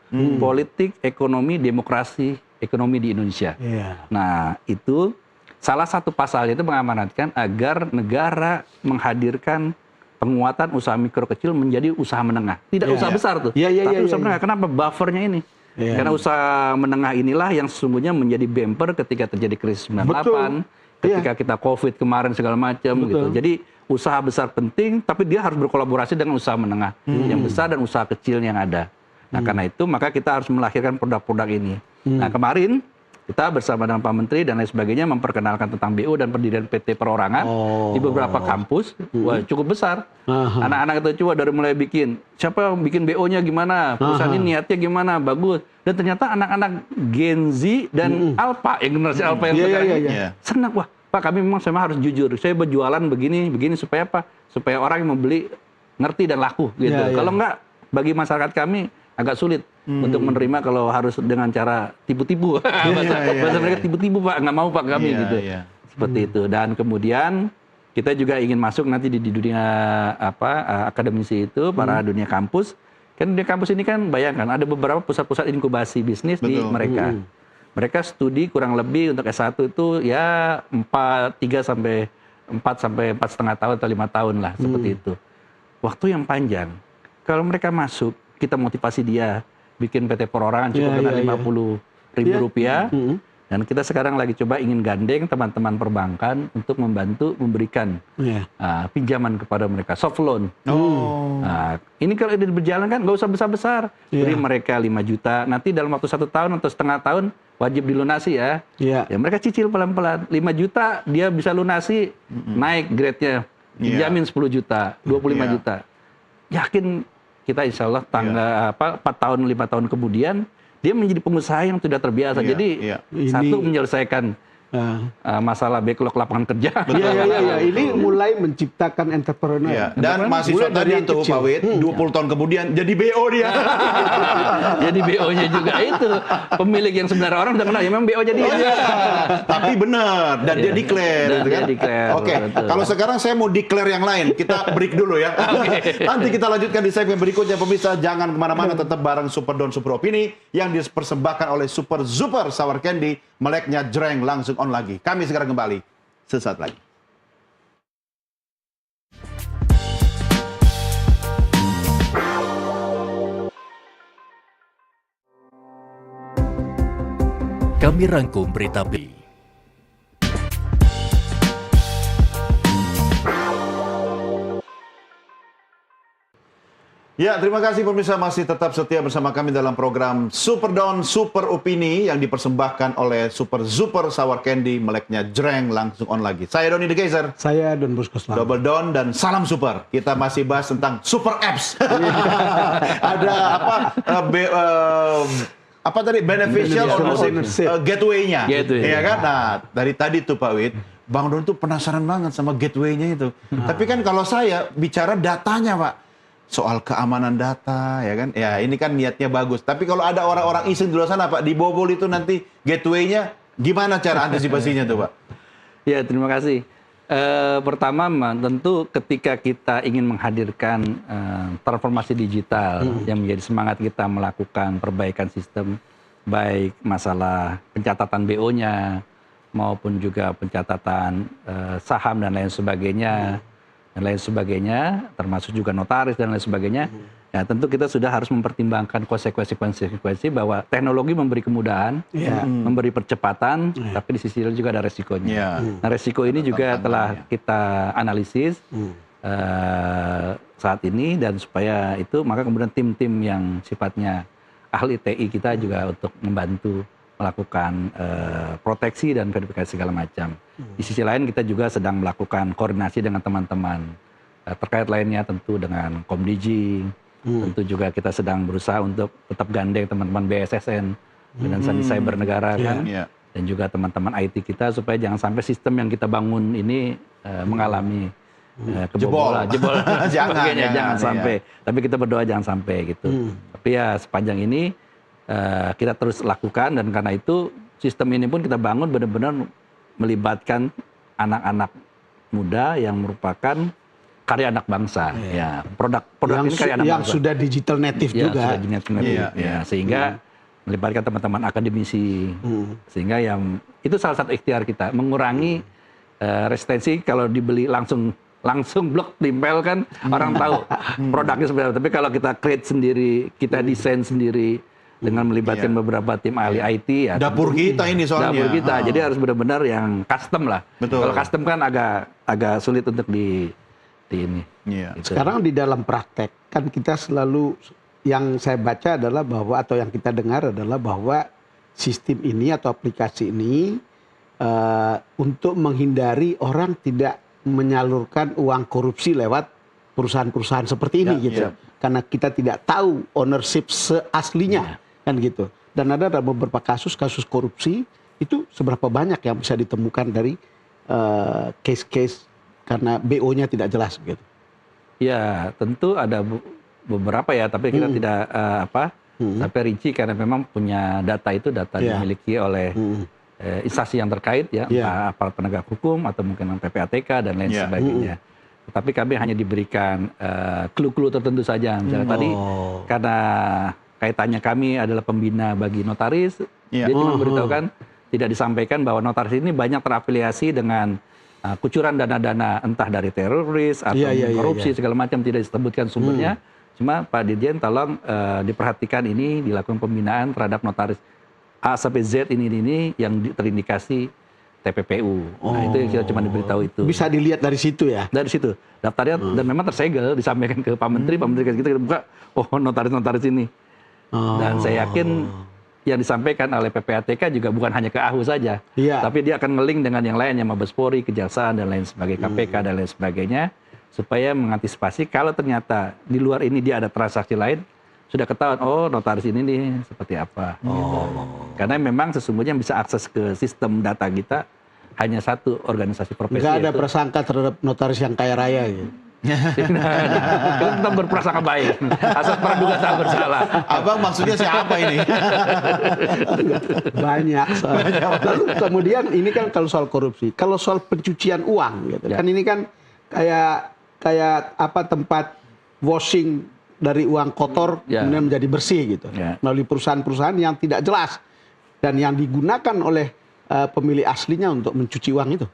Politik, ekonomi, demokrasi, ekonomi di Indonesia. Iya. Nah, itu salah satu pasalnya itu mengamanatkan agar negara menghadirkan penguatan usaha mikro kecil menjadi usaha menengah. Tidak usaha besar tuh, Iya, iya, tapi iya, usaha iya. menengah. Kenapa? Buffernya ini. Iya. Karena usaha menengah inilah yang sesungguhnya menjadi bumper ketika terjadi krisis 98, Betul. ketika kita COVID kemarin segala macam gitu. Betul. Jadi usaha besar penting, tapi dia harus berkolaborasi dengan usaha menengah yang besar dan usaha kecil yang ada. Nah, karena itu maka kita harus melahirkan produk-produk ini. Nah, kemarin kita bersama dengan Pak Menteri dan lain sebagainya memperkenalkan tentang BO dan pendirian PT Perorangan di beberapa kampus. Wah, cukup besar. Anak-anak itu coba dari mulai bikin, siapa yang bikin BO-nya gimana, perusahaan ini niatnya gimana, bagus. Dan ternyata anak-anak Gen Z dan Alpha, yang generasi Alpha yang sekarang ini senang. Wah, Pak, kami memang harus jujur. Saya berjualan begini supaya apa? Supaya orang yang membeli ngerti dan laku gitu. Kalau enggak, bagi masyarakat kami agak sulit untuk menerima kalau harus dengan cara tipu-tipu. Bahasa mereka tipu-tipu, Pak, nggak mau Pak kami gitu. Seperti itu. Dan kemudian kita juga ingin masuk nanti di dunia akademisi itu, para dunia kampus. Kan dunia kampus ini kan bayangkan ada beberapa pusat-pusat inkubasi bisnis di mereka. Mereka studi kurang lebih untuk S1 itu ya 4 sampai 4,5 tahun atau 5 tahun lah, seperti itu. Waktu yang panjang. Kalau mereka masuk, kita motivasi dia bikin PT Perorangan cukup dengan 50.000 rupiah. Dan kita sekarang lagi coba ingin gandeng teman-teman perbankan untuk membantu memberikan pinjaman kepada mereka, soft loan. Nah, ini kalau ini berjalan kan nggak usah besar-besar, beri mereka 5 juta. Nanti dalam waktu 1 tahun atau setengah tahun wajib dilunasi ya. Ya mereka cicil pelan-pelan. 5 juta dia bisa lunasi, naik grade-nya, dijamin 10 juta, 25 juta. Yakin kita insya Allah 4 tahun, 5 tahun kemudian, dia menjadi pengusaha yang sudah terbiasa. Jadi, satu menyelesaikan masalah backlog lapangan kerja. Ini mulai menciptakan entrepreneur. Dan mahasiswa tadi itu, Pak Wid, 20 tahun kemudian jadi BO dia. Jadi BO-nya juga itu. Pemilik yang sebenarnya orang udah kenal, ya memang BO jadi. Tapi benar, dan dia declare. Dan gitu dia kan? declare, Oke, betul. kalau sekarang saya mau declare yang lain. Kita break dulu ya. Nanti kita lanjutkan di segmen berikutnya. Pemirsa, jangan kemana-mana, tetap bareng Super Don Super Opini yang dipersembahkan oleh Super Super Sour Candy. Meleknya jreng langsung on lagi. Kami segera kembali sesaat lagi. Kami rangkum berita B. Ya, terima kasih pemirsa masih tetap setia bersama kami dalam program Super Don Super Opini yang dipersembahkan oleh Super Super Sour Candy, meleknya jreng langsung on lagi. Saya Doni The Geyser, Saya Don Bosco Selamat. Double Don dan salam super. Kita masih bahas tentang super apps. Ada apa tadi beneficial ownership gateway-nya. Gateway. Iya kan? Nah, dari tadi tuh Pak Wid, Bang Don tuh penasaran banget sama gateway-nya itu. Tapi kan kalau saya bicara datanya, Pak, soal keamanan data, ya kan? Ya, ini kan niatnya bagus. Tapi kalau ada orang-orang iseng di luar sana, Pak, dibobol itu nanti gateway-nya, gimana cara antisipasinya tuh, Pak? Ya, terima kasih. Pertama, tentu ketika kita ingin menghadirkan transformasi digital yang menjadi semangat kita melakukan perbaikan sistem, baik masalah pencatatan BO-nya, maupun juga pencatatan saham dan lain sebagainya, termasuk juga notaris dan lain sebagainya. Ya, tentu kita sudah harus mempertimbangkan konsekuensi bahwa teknologi memberi kemudahan, memberi percepatan, tapi di sisi lain juga ada resikonya. Nah, resiko ini juga telah kita analisis saat ini, dan supaya itu maka kemudian tim-tim yang sifatnya ahli TI kita juga untuk membantu melakukan proteksi dan verifikasi segala macam. Di sisi lain kita juga sedang melakukan koordinasi dengan teman-teman terkait lainnya, tentu dengan Komdigi, tentu juga kita sedang berusaha untuk tetap gandeng teman-teman BSSN dengan Sandi Cyber Negara kan, dan juga teman-teman IT kita supaya jangan sampai sistem yang kita bangun ini mengalami kebobolan, jebol, jangan sampai. Tapi kita berdoa jangan sampai gitu. Tapi ya sepanjang ini kita terus lakukan, dan karena itu sistem ini pun kita bangun benar-benar melibatkan anak-anak muda yang merupakan karya anak bangsa. Ya, produk ini karya anak yang bangsa. sudah digital native juga. Sudah digital native. Sehingga melibatkan teman-teman akademisi. Sehingga yang itu salah satu ikhtiar kita mengurangi resistensi kalau dibeli langsung langsung blok timpel kan orang tahu produknya seperti apa. Tapi kalau kita create sendiri, kita desain sendiri dengan melibatkan beberapa tim ahli IT ya. Dapur kita ini soalnya. Dapur kita. Jadi harus benar-benar yang custom lah. Betul. Kalau custom kan agak sulit untuk di ini. Iya. Gitu. Sekarang di dalam praktek kan kita selalu yang saya baca adalah bahwa atau yang kita dengar adalah bahwa sistem ini atau aplikasi ini untuk menghindari orang tidak menyalurkan uang korupsi lewat perusahaan-perusahaan seperti ini gitu. Karena kita tidak tahu ownership seaslinya kan gitu. Dan ada beberapa kasus korupsi itu seberapa banyak yang bisa ditemukan dari case-case karena BO-nya tidak jelas gitu. Ya, tentu ada beberapa ya, tapi kita tidak sampai rinci karena memang punya data itu dimiliki oleh instansi yang terkait ya, aparat penegak hukum atau mungkin PPATK dan lain sebagainya. Tapi kami hanya diberikan clue-clue tertentu saja. Misalnya tadi karena kaitannya kami adalah pembina bagi notaris, dia cuma memberitahukan tidak disampaikan bahwa notaris ini banyak terafiliasi dengan kucuran dana-dana entah dari teroris atau korupsi segala macam, tidak disebutkan sumbernya. Cuma Pak Dirjen tolong diperhatikan ini, dilakukan pembinaan terhadap notaris A sampai Z ini yang terindikasi TPPU. Nah itu yang kita cuma diberitahu itu. Bisa dilihat dari situ ya? Dari situ. Daftarnya dan memang tersegel, disampaikan ke Pak Menteri, Pak Menteri kita buka, notaris-notaris ini. Dan saya yakin yang disampaikan oleh PPATK juga bukan hanya ke AHU saja. Tapi dia akan ngeling dengan yang lainnya, Mabes Polri, Kejaksaan, dan lain sebagainya, KPK, dan lain sebagainya. Supaya mengantisipasi kalau ternyata di luar ini dia ada transaksi lain, sudah ketahuan, notaris ini nih seperti apa. Gitu. Karena memang sesungguhnya yang bisa akses ke sistem data kita hanya satu organisasi profesi. Nggak ada prasangka terhadap notaris yang kaya raya gitu. Kita tetap berprasangka baik, asal praduga tak bersalah. Abang maksudnya siapa ini? Banyak soal. Lalu kemudian ini kan kalau soal korupsi, kalau soal pencucian uang gitu. Kan ini kan kayak apa tempat washing dari uang kotor kemudian menjadi bersih gitu. Melalui perusahaan-perusahaan yang tidak jelas dan yang digunakan oleh pemilik aslinya untuk mencuci uang itu.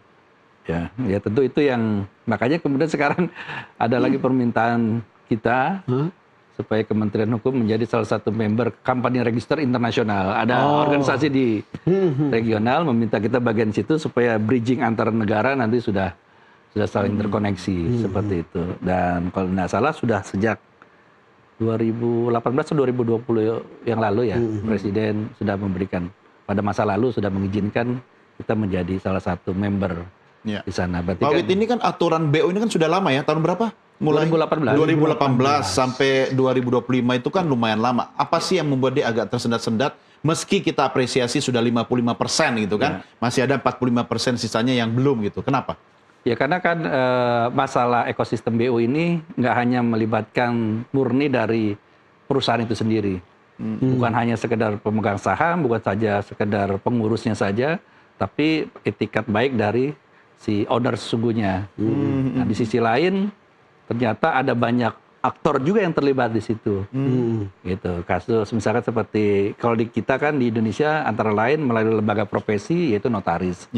Ya tentu itu yang makanya kemudian sekarang ada lagi permintaan kita supaya Kementerian Hukum menjadi salah satu member Company Register Internasional. Ada organisasi di regional meminta kita bagian situ supaya bridging antar negara nanti sudah saling terkoneksi seperti itu. Dan kalau tidak salah sudah sejak 2018 atau 2020 yang lalu ya Presiden sudah memberikan pada masa lalu sudah mengizinkan kita menjadi salah satu member di sana. Pak Wit, ini kan aturan BO ini kan sudah lama ya, tahun berapa? Mulai 2018 sampai 2025 itu kan lumayan lama. Apa sih yang membuat dia agak tersendat-sendat? Meski kita apresiasi sudah 55% gitu kan, masih ada 45% sisanya yang belum gitu. Kenapa? Ya karena kan masalah ekosistem BO ini nggak hanya melibatkan murni dari perusahaan itu sendiri. Bukan hanya sekedar pemegang saham, bukan saja sekedar pengurusnya saja, tapi etikat baik dari si owner sesungguhnya. Nah, di sisi lain ternyata ada banyak aktor juga yang terlibat di situ. Gitu. Kasus misalkan seperti kalau di kita kan di Indonesia antara lain melalui lembaga profesi yaitu notaris.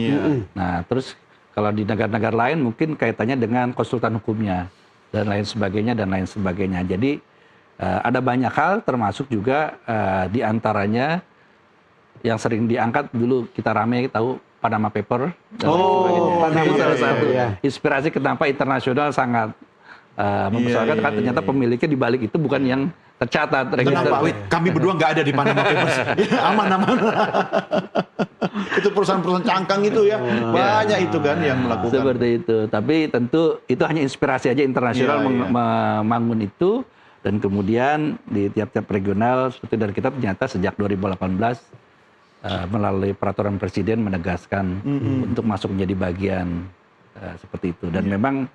Nah, terus kalau di negara-negara lain mungkin kaitannya dengan konsultan hukumnya dan lain sebagainya. Jadi ada banyak hal termasuk juga di antaranya yang sering diangkat dulu kita rame tahu Panama Paper dan Panama itu salah Paper, satu ya. inspirasi kenapa internasional sangat mempersoalkan kan ternyata pemiliknya di balik itu bukan yang tercatat register. Kenapa? Kami berdua nggak ada di Panama Papers. Aman. Itu perusahaan-perusahaan cangkang itu ya. Banyak itu kan yang melakukan. Seperti itu. Tapi tentu itu hanya inspirasi aja internasional membangun itu. Dan kemudian di tiap-tiap regional seperti dari kita ternyata sejak 2018 melalui peraturan presiden menegaskan untuk masuk menjadi bagian seperti itu. Dan memang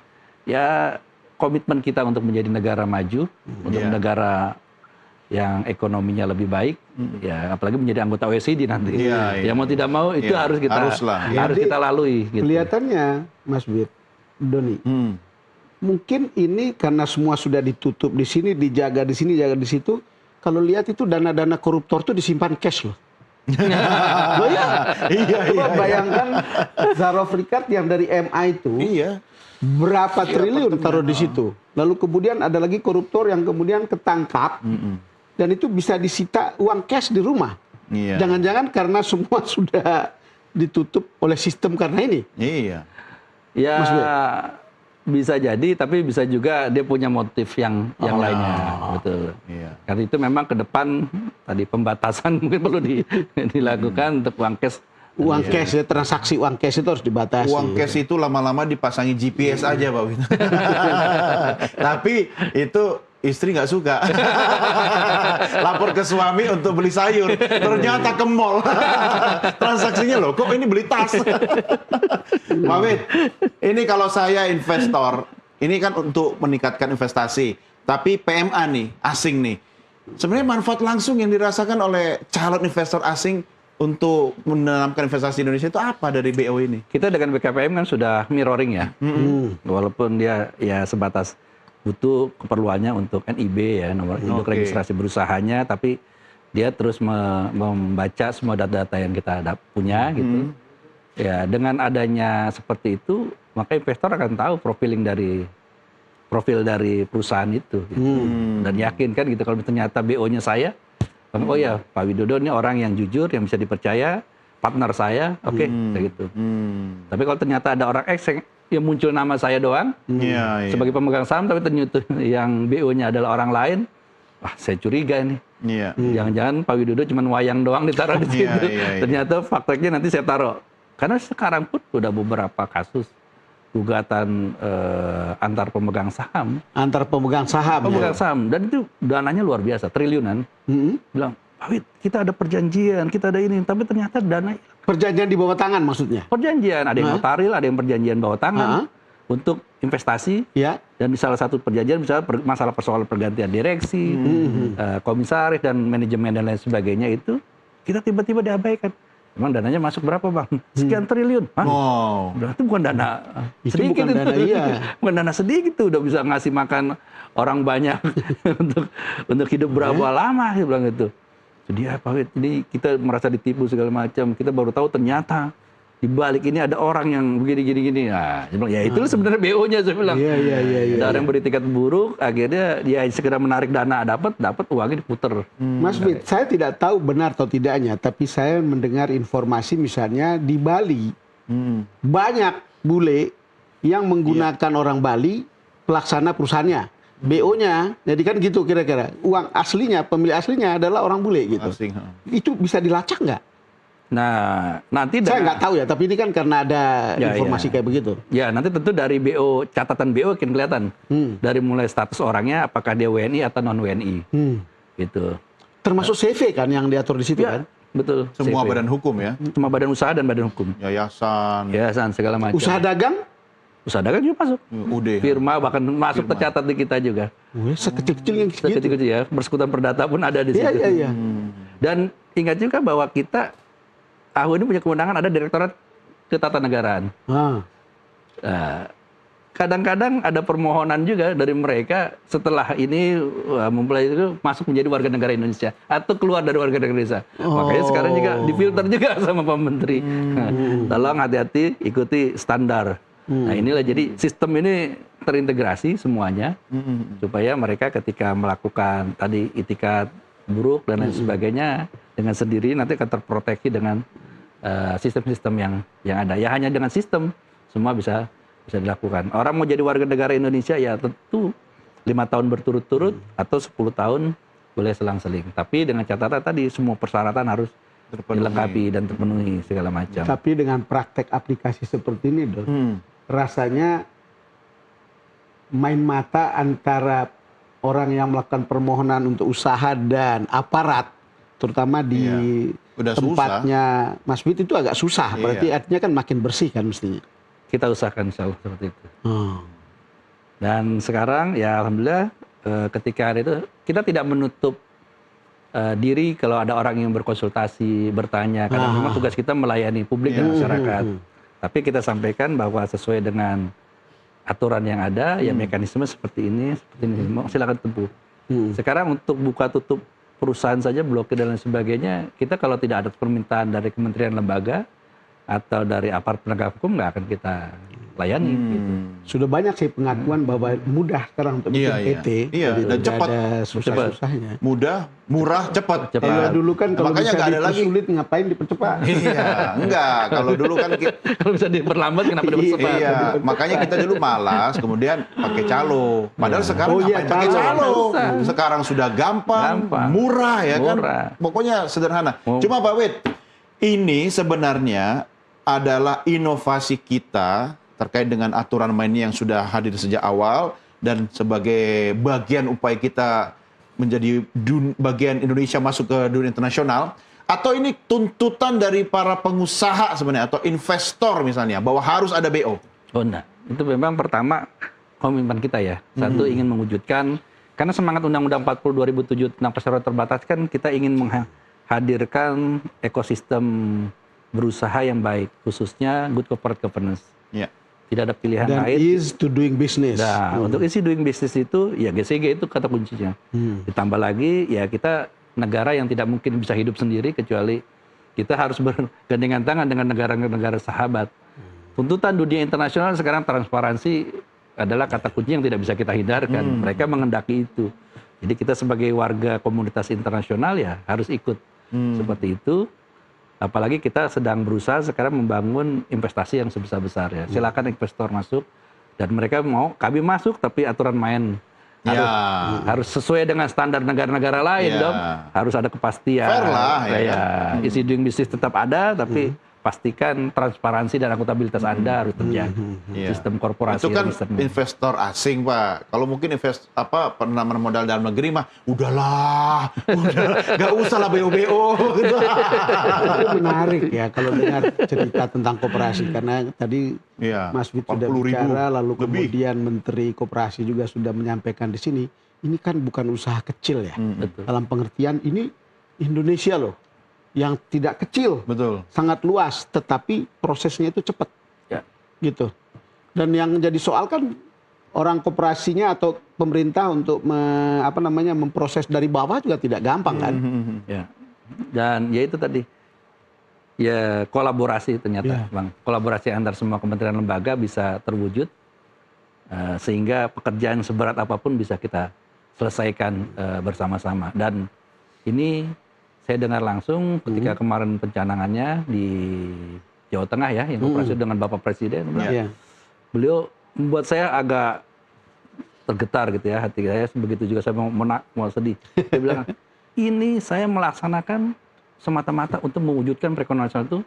ya komitmen kita untuk menjadi negara maju, untuk negara yang ekonominya lebih baik, ya apalagi menjadi anggota OECD nanti. Ya mau tidak mau itu harus kita lalui. Gitu. Kelihatannya, Mas Bit, Doni, mungkin ini karena semua sudah ditutup di sini, dijaga di sini, jaga di situ. Kalau lihat itu dana-dana koruptor itu disimpan cash loh. Oh iya, coba bayangkan Zaroff Ricard yang dari MA itu Iya. berapa triliun taruh di situ. Lalu kemudian ada lagi koruptor yang kemudian ketangkap dan itu bisa disita uang cash di rumah. Iya. Jangan-jangan karena semua sudah ditutup oleh sistem karena ini. Iya. Ya Mas Boy. bisa jadi, tapi bisa juga dia punya motif yang lainnya, betul. Iya. Karena itu memang ke depan tadi pembatasan mungkin perlu dilakukan untuk uang cash. Uang cash ya, transaksi uang cash itu harus dibatasi. Uang cash itu lama-lama dipasangi GPS aja, Pak Win. Tapi itu istri nggak suka. Lapor ke suami untuk beli sayur. Ternyata ke mall. Transaksinya loh, kok ini beli tas. Pak Win, ini kalau saya investor, ini kan untuk meningkatkan investasi. Tapi PMA nih, asing nih. Sebenarnya manfaat langsung yang dirasakan oleh calon investor asing untuk menanamkan investasi Indonesia itu apa dari BO ini? Kita dengan BKPM kan sudah mirroring ya, walaupun dia ya sebatas butuh keperluannya untuk NIB ya, nomor induk registrasi berusahanya, tapi dia terus membaca semua data-data yang kita punya gitu. Ya dengan adanya seperti itu, maka investor akan tahu profil dari perusahaan itu gitu. Dan yakin kan gitu kalau ternyata BO-nya saya, oh ya Pak Widodo ini orang yang jujur, yang bisa dipercaya, partner saya, oke, kayak gitu. Tapi kalau ternyata ada orang X yang muncul nama saya doang Iya, sebagai pemegang saham, tapi ternyata yang BO-nya adalah orang lain, wah saya curiga ini. Iya. Jangan-jangan Pak Widodo cuma wayang doang ditaruh di situ. Iya. Ternyata faktanya nanti saya taruh. Karena sekarang pun udah beberapa kasus gugatan antar pemegang saham. Antar pemegang saham. Pemegang saham. Dan itu dananya luar biasa, triliunan. Bilang, Pak Wid, kita ada perjanjian, kita ada ini. Tapi ternyata dana Perjanjian di bawah tangan maksudnya. perjanjian. Ada yang notaril, ada yang perjanjian bawah tangan. Untuk investasi. Ya. Dan di salah satu perjanjian misalnya masalah persoalan pergantian direksi, komisaris dan manajemen dan lain sebagainya itu kita tiba-tiba diabaikan. Emang dananya masuk berapa Bang? Sekian triliun. Hah? Wow. Berarti bukan dana Itu sedikit bukan dana, iya. Bukan dana sedikit tuh udah bisa ngasih makan orang banyak untuk hidup berapa lama dia bilang gitu. Jadi Pak Wid, ini kita merasa ditipu segala macam. Kita baru tahu ternyata di balik ini ada orang yang begini. Nah, saya bilang, ya itu sebenarnya BO-nya saya bilang. Iya. Ada orang beritikat buruk, akhirnya dia segera menarik dana, dapat uangnya diputer. Mas Bid, saya tidak tahu benar atau tidaknya, tapi saya mendengar informasi misalnya di Bali banyak bule yang menggunakan orang Bali pelaksana perusahaannya. BO-nya, jadi kan gitu kira-kira. Uang aslinya, pemilik aslinya adalah orang bule gitu. Asing. Itu bisa dilacak nggak? Nah, nanti Saya nggak tahu ya, tapi ini kan karena ada Ya, informasi ya. kayak begitu. Ya, nanti tentu dari BO, catatan BO akan kelihatan. Dari mulai status orangnya, apakah dia WNI atau non-WNI. Gitu. Termasuk CV kan yang diatur di situ kan? Betul. Semua CV. badan hukum ya. Semua badan usaha dan badan hukum. Yayasan, Yayasan, segala macam. Usaha dagang? Usaha dagang juga masuk. UD. Firma bahkan masuk tercatat di kita juga. Wih, sekecil-kecil yang segitu. Kecil-kecil ya. Persekutuan Perdata pun ada di situ. Iya. Dan ingat juga bahwa kita tahun ini punya kewenangan ada Direktorat Ketatanegaraan. Ah. Kadang-kadang ada permohonan juga dari mereka setelah ini mempelai itu masuk menjadi warga negara Indonesia atau keluar dari warga negara Indonesia. Makanya sekarang juga difilter juga sama Pak Menteri. Tolong hati-hati ikuti standar. Nah inilah jadi sistem ini terintegrasi semuanya supaya mereka ketika melakukan tadi itikat buruk dan lain sebagainya dengan sendiri nanti akan terproteksi dengan sistem-sistem yang ada. Ya hanya dengan sistem semua bisa dilakukan. Orang mau jadi warga negara Indonesia ya tentu 5 tahun berturut-turut atau 10 tahun boleh selang-seling. Tapi dengan catatan tadi semua persyaratan harus dilengkapi dan terpenuhi segala macam. Tapi dengan praktek aplikasi seperti ini, Dok, rasanya main mata antara orang yang melakukan permohonan untuk usaha dan aparat, terutama di Udah tempatnya Mas Bid itu agak susah. Berarti artinya kan makin bersih kan mestinya. Kita usahakan insya Allah seperti itu. Dan sekarang ya alhamdulillah ketika itu kita tidak menutup diri kalau ada orang yang berkonsultasi, bertanya. Karena memang tugas kita melayani publik dan masyarakat. Tapi kita sampaikan bahwa sesuai dengan aturan yang ada, ya mekanisme seperti ini silakan tempuh. Sekarang untuk buka tutup perusahaan saja blokir dan lain sebagainya, kita kalau tidak ada permintaan dari kementerian lembaga atau dari aparat penegak hukum nggak akan kita layani. Gitu. Sudah banyak sih pengakuan bahwa mudah sekarang untuk bikin PT. Iya, dan Tidak cepat. ada susah-susahnya. Mudah, murah, cepat. Kalau dulu kan kalau Makanya bisa nggak ada lagi. dipersulit ngapain dipercepat. Iya, enggak. Kalau dulu kan Kalau bisa diperlambat, kenapa dipercepat? iya, makanya kita dulu malas, kemudian pakai calo. Padahal sekarang Oh iya, ngapain pakai calo. calo? Nggak usah. Sekarang sudah gampang, murah ya kan. Murah. Pokoknya sederhana. Oh. Cuma Pak Wid, ini sebenarnya adalah inovasi kita terkait dengan aturan mainnya yang sudah hadir sejak awal dan sebagai bagian upaya kita menjadi bagian Indonesia masuk ke dunia internasional, atau ini tuntutan dari para pengusaha sebenarnya atau investor misalnya bahwa harus ada BO? Oh enggak, itu memang pertama komitmen kita ya. Satu ingin mewujudkan, karena semangat Undang-Undang 40 2007 tentang perseroan terbatas kan kita ingin menghadirkan ekosistem berusaha yang baik, khususnya good corporate governance. Ya. Tidak ada pilihan Dan lain. is to doing business. Nah, untuk isi doing business itu ya GCG itu kata kuncinya. Ditambah lagi ya kita negara yang tidak mungkin bisa hidup sendiri kecuali kita harus bergandengan tangan dengan negara-negara sahabat. Tuntutan dunia internasional sekarang transparansi adalah kata kunci yang tidak bisa kita hindarkan. Mereka mengendaki itu. Jadi kita sebagai warga komunitas internasional ya harus ikut seperti itu. Apalagi kita sedang berusaha sekarang membangun investasi yang sebesar-besarnya. Silakan investor masuk dan mereka mau kami masuk tapi aturan main harus sesuai dengan standar negara-negara lain dong. Harus ada kepastian. Fair lah ya. Isi doing business tetap ada tapi pastikan transparansi dan akuntabilitas Anda harus terjaga. Sistem korporasi Itu kan sistem. investor asing, Pak. Kalau mungkin penanaman modal dalam negeri mah udah nggak usah lah BO-BO. Itu menarik ya kalau dengar cerita tentang koperasi karena tadi Iya, Mas Wid sudah 40.000 bicara lalu lebih. kemudian Menteri Koperasi juga sudah menyampaikan di sini ini kan bukan usaha kecil ya. Betul. Dalam pengertian ini Indonesia loh yang tidak kecil, Betul. sangat luas tetapi prosesnya itu cepat. Ya. Gitu. Dan yang jadi soal kan orang koperasinya atau pemerintah untuk memproses dari bawah juga tidak gampang kan. Ya. Dan ya itu tadi. Ya kolaborasi ternyata, Bang. Kolaborasi antar semua kementerian lembaga bisa terwujud sehingga pekerjaan seberat apapun bisa kita selesaikan bersama-sama. Dan ini saya dengar langsung ketika kemarin pencanangannya di Jawa Tengah ya, yang koperasi dengan Bapak Presiden. Beliau membuat saya agak tergetar gitu ya, hati saya. Begitu juga saya mau sedih. Saya bilang, ini saya melaksanakan semata-mata untuk mewujudkan perekonomian nasional itu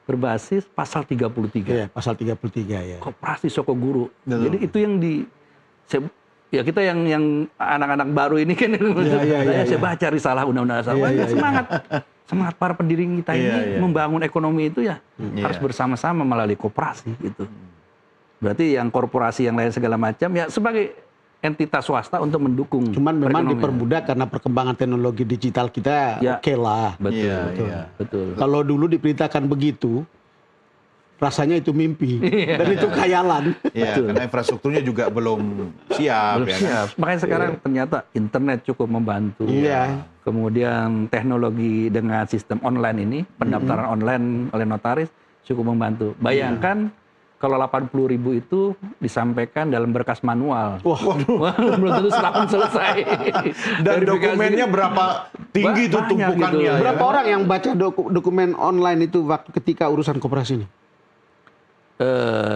berbasis pasal 33. Iya, pasal 33 ya. Koperasi Sokoguru. Jadi itu yang ya kita yang anak-anak baru ini kan saya baca risalah undang-undang dasar. Semangat para pendiri kita ini membangun ekonomi itu ya harus bersama-sama melalui koperasi gitu. Berarti yang korporasi yang lain segala macam ya sebagai entitas swasta untuk mendukung. Cuman memang perekonomian. dipermudah karena perkembangan teknologi digital kita oke lah. Betul. Kalau dulu diperintahkan begitu, rasanya itu mimpi dan itu khayalan. Iya, karena infrastrukturnya juga belum siap. Kan? Makanya sekarang ternyata internet cukup membantu. Iya. Kemudian teknologi dengan sistem online ini, pendaftaran online oleh notaris cukup membantu. Bayangkan kalau 80.000 itu disampaikan dalam berkas manual. Wah, belum tentu setahun selesai. Dan dokumennya berapa tinggi itu Banyak tumpukannya? gitu. ya Berapa kan? orang yang baca dokumen online itu waktu ketika urusan koperasi ini?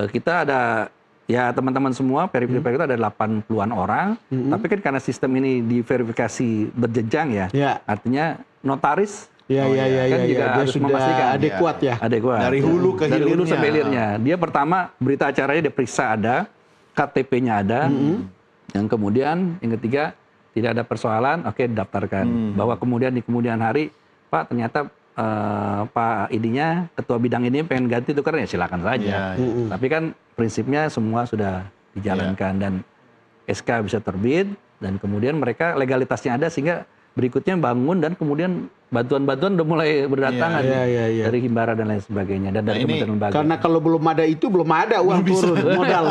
Kita ada ya teman-teman semua verifikasi kita ada 80-an orang, tapi kan karena sistem ini diverifikasi berjenjang ya, artinya notaris Iya, kan juga dia harus sudah memastikan adekuat ya. adekuat. Dari hulu ke Dari hulu hilirnya. sampai hilirnya. Dia pertama berita acaranya dia periksa ada, KTP-nya ada, yang kemudian yang ketiga tidak ada persoalan, oke daftarkan. Bahwa kemudian di kemudian hari, Pak ternyata Pak ininya ketua bidang ini pengen ganti itu karena ya silakan saja. Tapi kan prinsipnya semua sudah dijalankan dan SK bisa terbit dan kemudian mereka legalitasnya ada sehingga berikutnya bangun dan kemudian bantuan-bantuan udah mulai berdatangan Iya. dari Himbara dan lain sebagainya dan dari Nah, ini kementerian lembaga. Karena kalau belum ada itu, belum ada uang turun modal.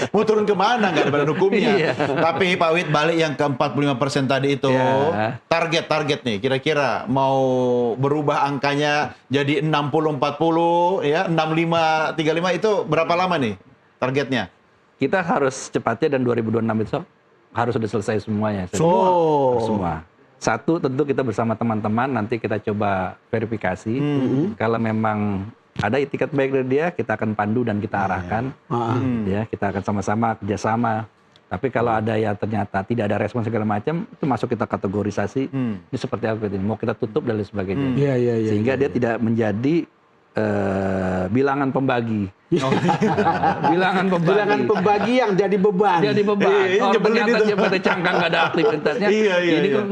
Mau turun kemana? Nggak ada badan hukumnya. Iya. Tapi Pak Wid, balik yang ke 45% tadi itu, Iya. target nih, kira-kira mau berubah angkanya jadi 60-40, ya 65-35 itu berapa lama nih targetnya? Kita harus cepatnya dan 2026 itu harus sudah selesai semuanya. Semua. Satu, tentu kita bersama teman-teman nanti kita coba verifikasi. Kalau memang ada itikat baik dari dia, kita akan pandu dan kita arahkan. Ya, kita akan sama-sama kerjasama. Tapi kalau ada yang ternyata tidak ada respon segala macam, itu masuk kita kategorisasi. Ini seperti apa ini? Mau kita tutup dan lain sebagainya. Iya. Sehingga dia tidak menjadi bilangan pembagi. Bilangan pembagi yang jadi beban. Jadi beban. Iya, Orang nyebelin ternyata itu. dia pada cangkang nggak ada aktivitasnya. Iya. Ini kan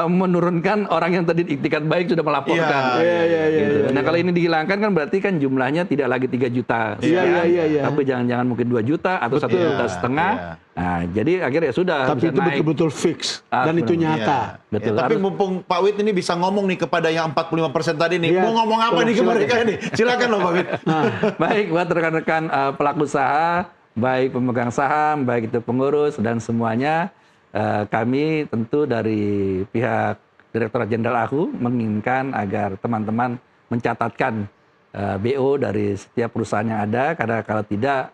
menurunkan orang yang tadi itikat baik sudah melaporkan. Iya. Gitu. Nah kalau ini dihilangkan kan berarti kan jumlahnya tidak lagi 3 juta. Iya. Tapi jangan-jangan mungkin 2 juta atau 1,5 juta. Iya. Nah jadi akhirnya ya sudah. Tapi bisa itu naik. betul-betul fix. Ah, Dan itu benar. nyata. Betul. Ya, tapi Harus- mumpung Pak Wid ini bisa ngomong nih kepada yang 45% tadi nih, Iya. mau ngomong apa nih ke Silakan. mereka ini? Silakan loh Pak Wid. Baik buat rekan-rekan pelaku usaha, baik pemegang saham, baik itu pengurus dan semuanya, kami tentu dari pihak Direktorat Jenderal AHU menginginkan agar teman-teman mencatatkan BO dari setiap perusahaan yang ada, karena kalau tidak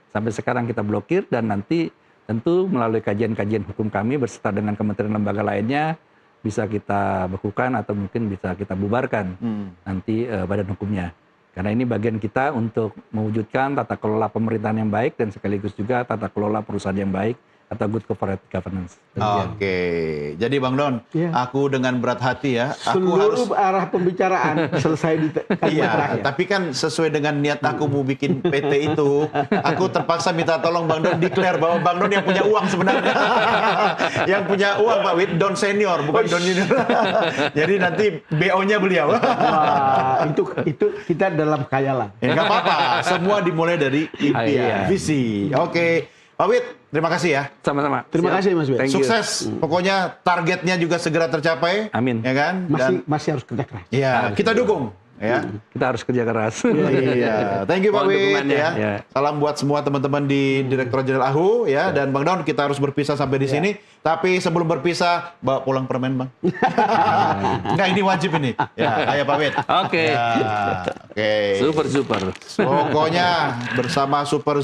sampai sekarang kita blokir dan nanti tentu melalui kajian-kajian hukum kami beserta dengan kementerian lembaga lainnya bisa kita bekukan atau mungkin bisa kita bubarkan nanti badan hukumnya. Karena ini bagian kita untuk mewujudkan tata kelola pemerintahan yang baik dan sekaligus juga tata kelola perusahaan yang baik atau good corporate governance. Oke, jadi Bang Don, Iya. aku dengan berat hati ya, aku harus Seluruh arah pembicaraan selesai di kalimat iya, terakhir. tapi kan sesuai dengan niat aku mau bikin PT itu, aku terpaksa minta tolong Bang Don declare bahwa Bang Don yang punya uang sebenarnya. Yang punya uang Pak Wid, Don senior, bukan Don junior. Jadi nanti BO-nya beliau. Wah, itu kita dalam khayalan. Ya nggak apa-apa, semua dimulai dari impian, Iya. visi. Oke, Pak Wid, terima kasih ya. Sama-sama. Terima Siap. kasih, Mas Wid. Thank you. Sukses, pokoknya targetnya juga segera tercapai. Amin. Ya kan? Masih harus kerja keras. Ya, kita dukung. Ya. Kita harus kerja keras. Iya, thank you Pak Mohon Wid dukungannya, ya. ya. Salam buat semua teman-teman di Direktorat Jenderal AHU ya, dan Bang Don kita harus berpisah sampai di sini. Tapi sebelum berpisah, bawa pulang permen Bang. Enggak, ini wajib ini. Ya, ayo Pak Wid. Oke. Ya, oke. Super. Pokoknya bersama Super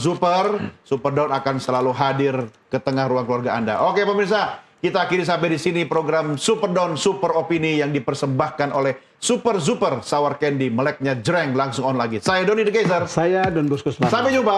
Don akan selalu hadir ke tengah ruang keluarga Anda. Oke pemirsa, kita akhiri sampai di sini program Super Don Super Opini yang dipersembahkan oleh Super Sour Candy, meleknya jreng langsung on lagi. Saya Doni The Kaiser. Saya Don Bosco Sumarno. Sampai jumpa.